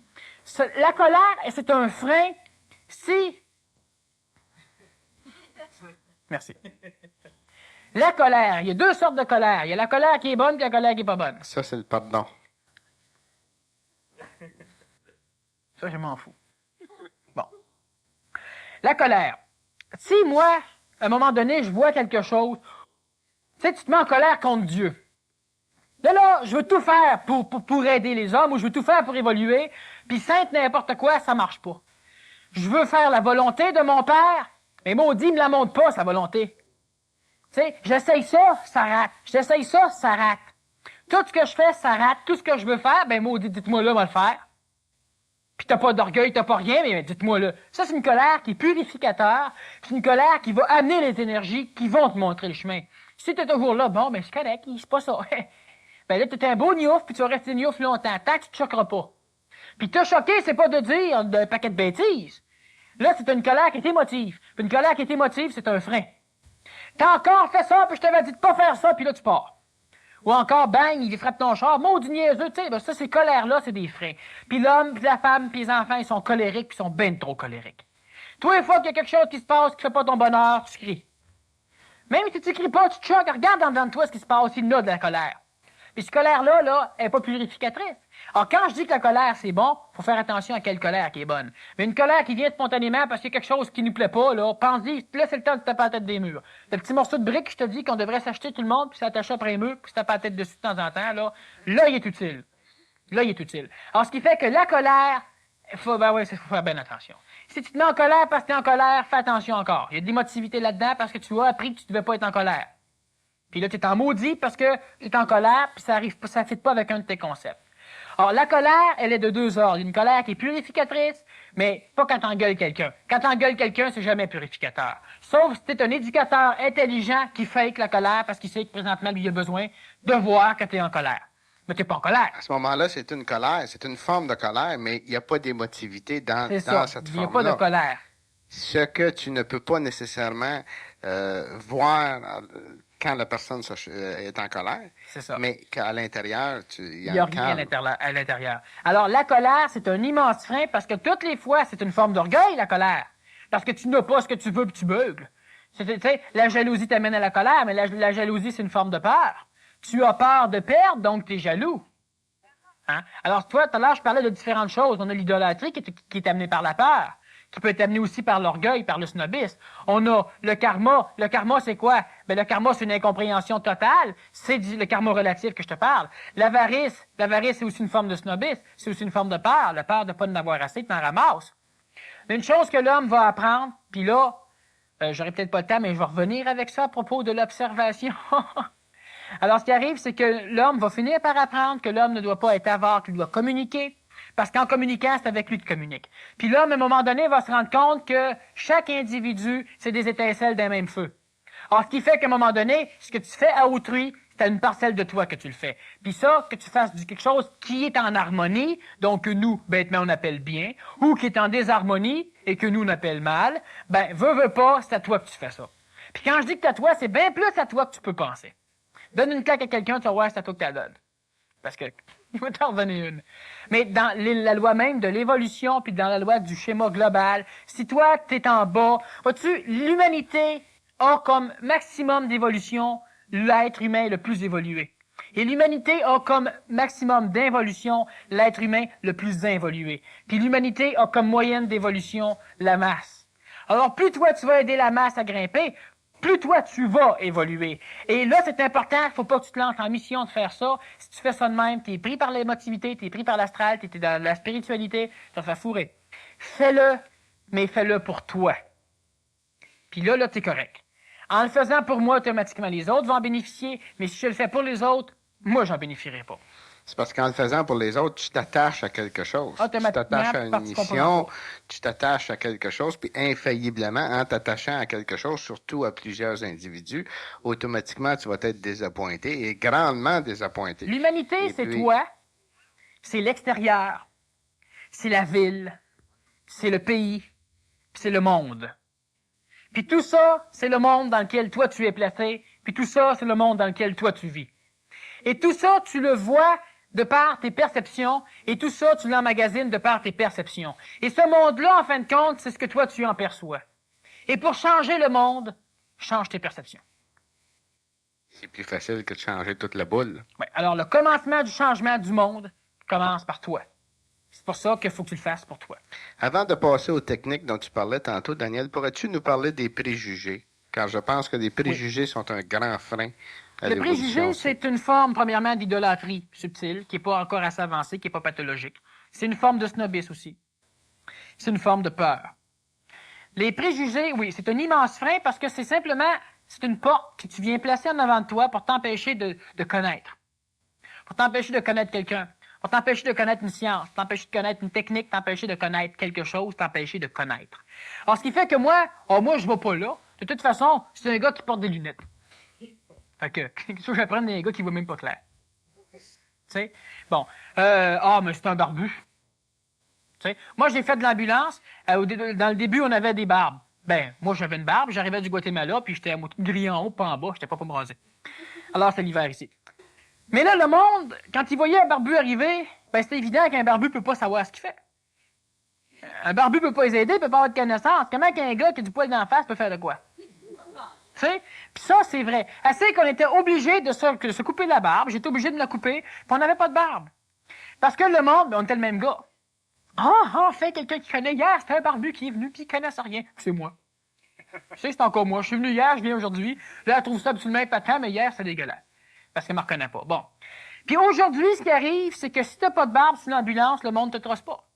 La colère, c'est un frein si... Merci. La colère, il y a 2 sortes de colère. Il y a la colère qui est bonne et la colère qui est pas bonne. Ça, c'est le pardon. Ça, je m'en fous. Bon. La colère. Si moi... à un moment donné, je vois quelque chose. Tu sais, tu te mets en colère contre Dieu. Là, je veux tout faire pour aider les hommes, ou je veux tout faire pour évoluer, puis sainte n'importe quoi, ça marche pas. Je veux faire la volonté de mon Père, mais maudit, il me la montre pas, sa volonté. Tu sais, j'essaye ça, ça rate. J'essaye ça, ça rate. Tout ce que je fais, ça rate. Tout ce que je veux faire, ben maudit, dites-moi là, on va le faire. Puis t'as pas d'orgueil, t'as pas rien, mais dites-moi là. Ça, c'est une colère qui est purificateur. C'est une colère qui va amener les énergies qui vont te montrer le chemin. Si t'es toujours là, bon, ben c'est correct, c'est pas ça. Ben là, t'es un beau niouf, puis tu vas rester niouf longtemps, tant que tu te choqueras pas. Puis te choquer, c'est pas de dire un paquet de bêtises. Là, c'est une colère qui est émotive. Puis une colère qui est émotive, c'est un frein. T'as encore fait ça, puis je t'avais dit de pas faire ça, puis là, tu pars. Ou encore, bang, il frappe ton char, maudit niaiseux, tu sais, ben ça, ces colères-là, c'est des freins. Puis l'homme, puis la femme, puis les enfants, ils sont colériques, puis ils sont ben trop colériques. Toi, une fois qu'il y a quelque chose qui se passe, qui fait pas ton bonheur, tu cries. Même si tu cries pas, tu te choques, regarde en dedans de toi ce qui se passe, il y a de la colère. Puis cette colère-là, elle est pas purificatrice. Alors, quand je dis que la colère, c'est bon, faut faire attention à quelle colère qui est bonne. Mais une colère qui vient spontanément parce qu'il y a quelque chose qui nous plaît pas, là, pense-y, là, c'est le temps de taper la tête des murs. Le petit morceau de brique, je te dis qu'on devrait s'acheter tout le monde, puis s'attacher après les murs, puis se taper la tête dessus de temps en temps, là, il est utile. Là, il est utile. Alors, ce qui fait que la colère, faut faire bien attention. Si tu te mets en colère parce que tu es en colère, fais attention encore. Il y a de l'émotivité là-dedans parce que tu as appris que tu devais pas être en colère. Puis là, tu es en maudit parce que tu es en colère, puis ça ne fit pas avec un de tes concepts. Alors, la colère, elle est de 2 ordres. Une colère qui est purificatrice, mais pas quand t'engueules quelqu'un. Quand t'engueules quelqu'un, c'est jamais purificateur. Sauf si t'es un éducateur intelligent qui fake la colère parce qu'il sait que présentement, lui, il a besoin de voir que t'es en colère. Mais t'es pas en colère. À ce moment-là, c'est une colère, c'est une forme de colère, mais il n'y a pas d'émotivité dans cette forme-là. Il n'y a pas de colère. Ce que tu ne peux pas nécessairement voir quand la personne est en colère, c'est ça. Mais qu'à l'intérieur, il y a rien à l'intérieur. Alors, la colère, c'est un immense frein parce que toutes les fois, c'est une forme d'orgueil, la colère. Parce que tu n'as pas ce que tu veux puis tu beugles. La jalousie t'amène à la colère, mais la jalousie, c'est une forme de peur. Tu as peur de perdre, donc tu es jaloux. Hein? Alors, toi, tout à l'heure, je parlais de différentes choses. On a l'idolâtrie qui est amenée par la peur, qui peut être amenée aussi par l'orgueil, par le snobisme. On a le karma. Le karma, c'est quoi? Ben, le karma, c'est une incompréhension totale. C'est le karma relatif que je te parle. L'avarice, c'est aussi une forme de snobisme. C'est aussi une forme de peur. La peur de pas en avoir assez, tu en ramasses. Mais une chose que l'homme va apprendre, puis là, j'aurai peut-être pas le temps, mais je vais revenir avec ça à propos de l'observation. Alors, ce qui arrive, c'est que l'homme va finir par apprendre que l'homme ne doit pas être avare, qu'il doit communiquer. Parce qu'en communiquant, c'est avec lui qu'il communique. Puis l'homme, à un moment donné, va se rendre compte que chaque individu, c'est des étincelles d'un même feu. Alors, ce qui fait qu'à un moment donné, ce que tu fais à autrui, c'est à une parcelle de toi que tu le fais. Puis ça, que tu fasses quelque chose qui est en harmonie, donc que nous, bêtement, on appelle bien, ou qui est en désharmonie et que nous, on appelle mal, ben, veux pas, c'est à toi que tu fais ça. Puis quand je dis que c'est à toi, c'est bien plus à toi que tu peux penser. Donne une claque à quelqu'un, tu vas voir, c'est à toi que tu la donnes. Parce que, il va t'en redonner une. Mais dans la loi même de l'évolution, puis dans la loi du schéma global, si toi, t'es en bas, vois-tu, l'humanité a comme maximum d'évolution l'être humain le plus évolué. Et l'humanité a comme maximum d'involution l'être humain le plus involué. Puis l'humanité a comme moyenne d'évolution la masse. Alors, plus toi, tu vas aider la masse à grimper, plus toi, tu vas évoluer. Et là, c'est important, il ne faut pas que tu te lances en mission de faire ça. Si tu fais ça de même, tu es pris par l'émotivité, tu es pris par l'astral, tu es dans la spiritualité, ça te fait fourrer. Fais-le, mais fais-le pour toi. Puis là, tu es correct. En le faisant pour moi, automatiquement, les autres vont en bénéficier, mais si je le fais pour les autres, moi, j'en bénéficierai pas. C'est parce qu'en le faisant pour les autres, tu t'attaches à quelque chose. Tu t'attaches à une mission, tu t'attaches à quelque chose, puis infailliblement, en t'attachant à quelque chose, surtout à plusieurs individus, automatiquement, tu vas être désappointé et grandement désappointé. L'humanité, c'est toi, c'est l'extérieur, c'est la ville, c'est le pays, puis c'est le monde. Puis tout ça, c'est le monde dans lequel toi, tu es placé, puis tout ça, c'est le monde dans lequel toi, tu vis. Et tout ça, tu le vois de par tes perceptions, et tout ça, tu l'emmagasines de par tes perceptions. Et ce monde-là, en fin de compte, c'est ce que toi, tu en perçois. Et pour changer le monde, change tes perceptions. C'est plus facile que de changer toute la boule. Ouais. Alors, le commencement du changement du monde commence par toi. C'est pour ça qu'il faut que tu le fasses pour toi. Avant de passer aux techniques dont tu parlais tantôt, Daniel, pourrais-tu nous parler des préjugés? Car je pense que les préjugés sont un grand frein. Le préjugé, c'est une forme, premièrement, d'idolâtrie subtile, qui n'est pas encore assez avancée, qui n'est pas pathologique. C'est une forme de snobisme aussi. C'est une forme de peur. Les préjugés, oui, c'est un immense frein parce que c'est simplement, c'est une porte que tu viens placer en avant de toi pour t'empêcher de connaître. Pour t'empêcher de connaître quelqu'un. Pour t'empêcher de connaître une science. T'empêcher de connaître une technique. T'empêcher de connaître quelque chose. T'empêcher de connaître. Alors, ce qui fait que moi, je vais pas là. De toute façon, c'est un gars qui porte des lunettes. Fait que, qu'est-ce que j'apprends des gars qui voient même pas clair? Tu sais? Bon. Mais c'est un barbu. Tu sais? Moi, j'ai fait de l'ambulance. Dans le début, on avait des barbes. Ben, moi, j'avais une barbe. J'arrivais du Guatemala, puis j'étais à moitié gris en haut, pas en bas. J'étais pas pour me raser. Alors, c'est l'hiver ici. Mais là, le monde, quand il voyait un barbu arriver, ben, c'est évident qu'un barbu peut pas savoir ce qu'il fait. Un barbu peut pas les aider, peut pas avoir de connaissances. Comment qu'un gars qui a du poil d'en face peut faire de quoi? Tu sais? Puis ça, c'est vrai. Assez qu'on était obligé de se couper la barbe. J'étais obligé de me la couper. Puis on n'avait pas de barbe. Parce que le monde, ben, on était le même gars. Enfin, quelqu'un qui connaît. Hier, c'était un barbu qui est venu, puis il connaissait rien. C'est moi. Tu sais, c'est encore moi. Je suis venu hier, je viens aujourd'hui. Là, elle trouve ça absolument épatant, mais hier, c'est dégueulasse. Parce qu'elle me reconnaît pas. Bon. Puis aujourd'hui, ce qui arrive, c'est que si t'as pas de barbe sur l'ambulance, le monde te trosse pas.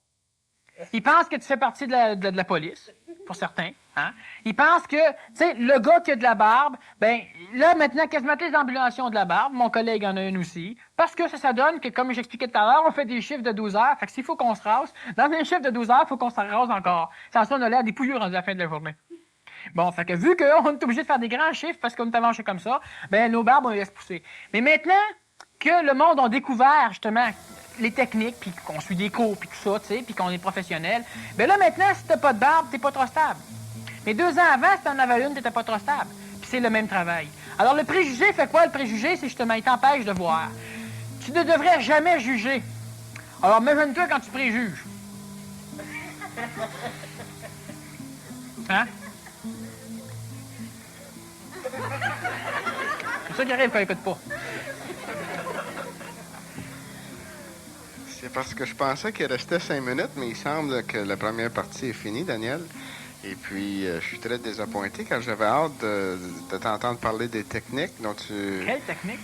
Ils pensent que tu fais partie de la police, pour certains. Hein? Ils pensent que, tu sais, le gars qui a de la barbe, ben là, maintenant, quasiment les ambulanciers ont de la barbe. Mon collègue en a une aussi. Parce que ça donne que, comme j'expliquais tout à l'heure, on fait des chiffres de 12 heures. Fait que s'il faut qu'on se rase, dans un chiffre de 12 heures, il faut qu'on se rase encore. Sans ça, on a l'air des pouilleux rendus à la fin de la journée. Bon, fait que vu qu'on est obligé de faire des grands chiffres parce qu'on est avancé comme ça, ben nos barbes, on les laisse pousser. Mais maintenant que le monde a découvert, justement, les techniques, puis qu'on suit des cours, puis tout ça, tu sais, puis qu'on est professionnel, ben là, maintenant, si t'as pas de barbe, t'es pas trop stable. Mais 2 ans avant, si t'en avais une, t'étais pas trop stable. Puis c'est le même travail. Alors, le préjugé fait quoi? Le préjugé, c'est justement, il t'empêche de voir. Tu ne devrais jamais juger. Alors, imagine-toi quand tu préjuges. Hein? C'est ça qui arrive quand il écoute pas. C'est parce que je pensais qu'il restait 5 minutes, mais il semble que la première partie est finie, Daniel. Et puis, je suis très désappointé car j'avais hâte de t'entendre parler des techniques dont tu... Quelles techniques?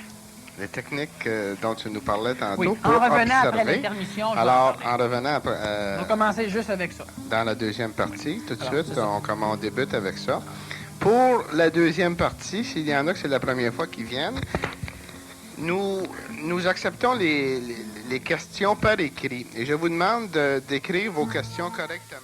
Les techniques dont tu nous parlais tantôt. Oui, pour en revenant observer. après l'intermission. Alors, en revenant après... on va commencer juste avec ça. Dans la deuxième partie, tout de suite, on débute avec ça. Pour la deuxième partie, s'il y en a que c'est la première fois qu'ils viennent, nous acceptons les questions par écrit. Et je vous demande d'écrire vos questions correctement.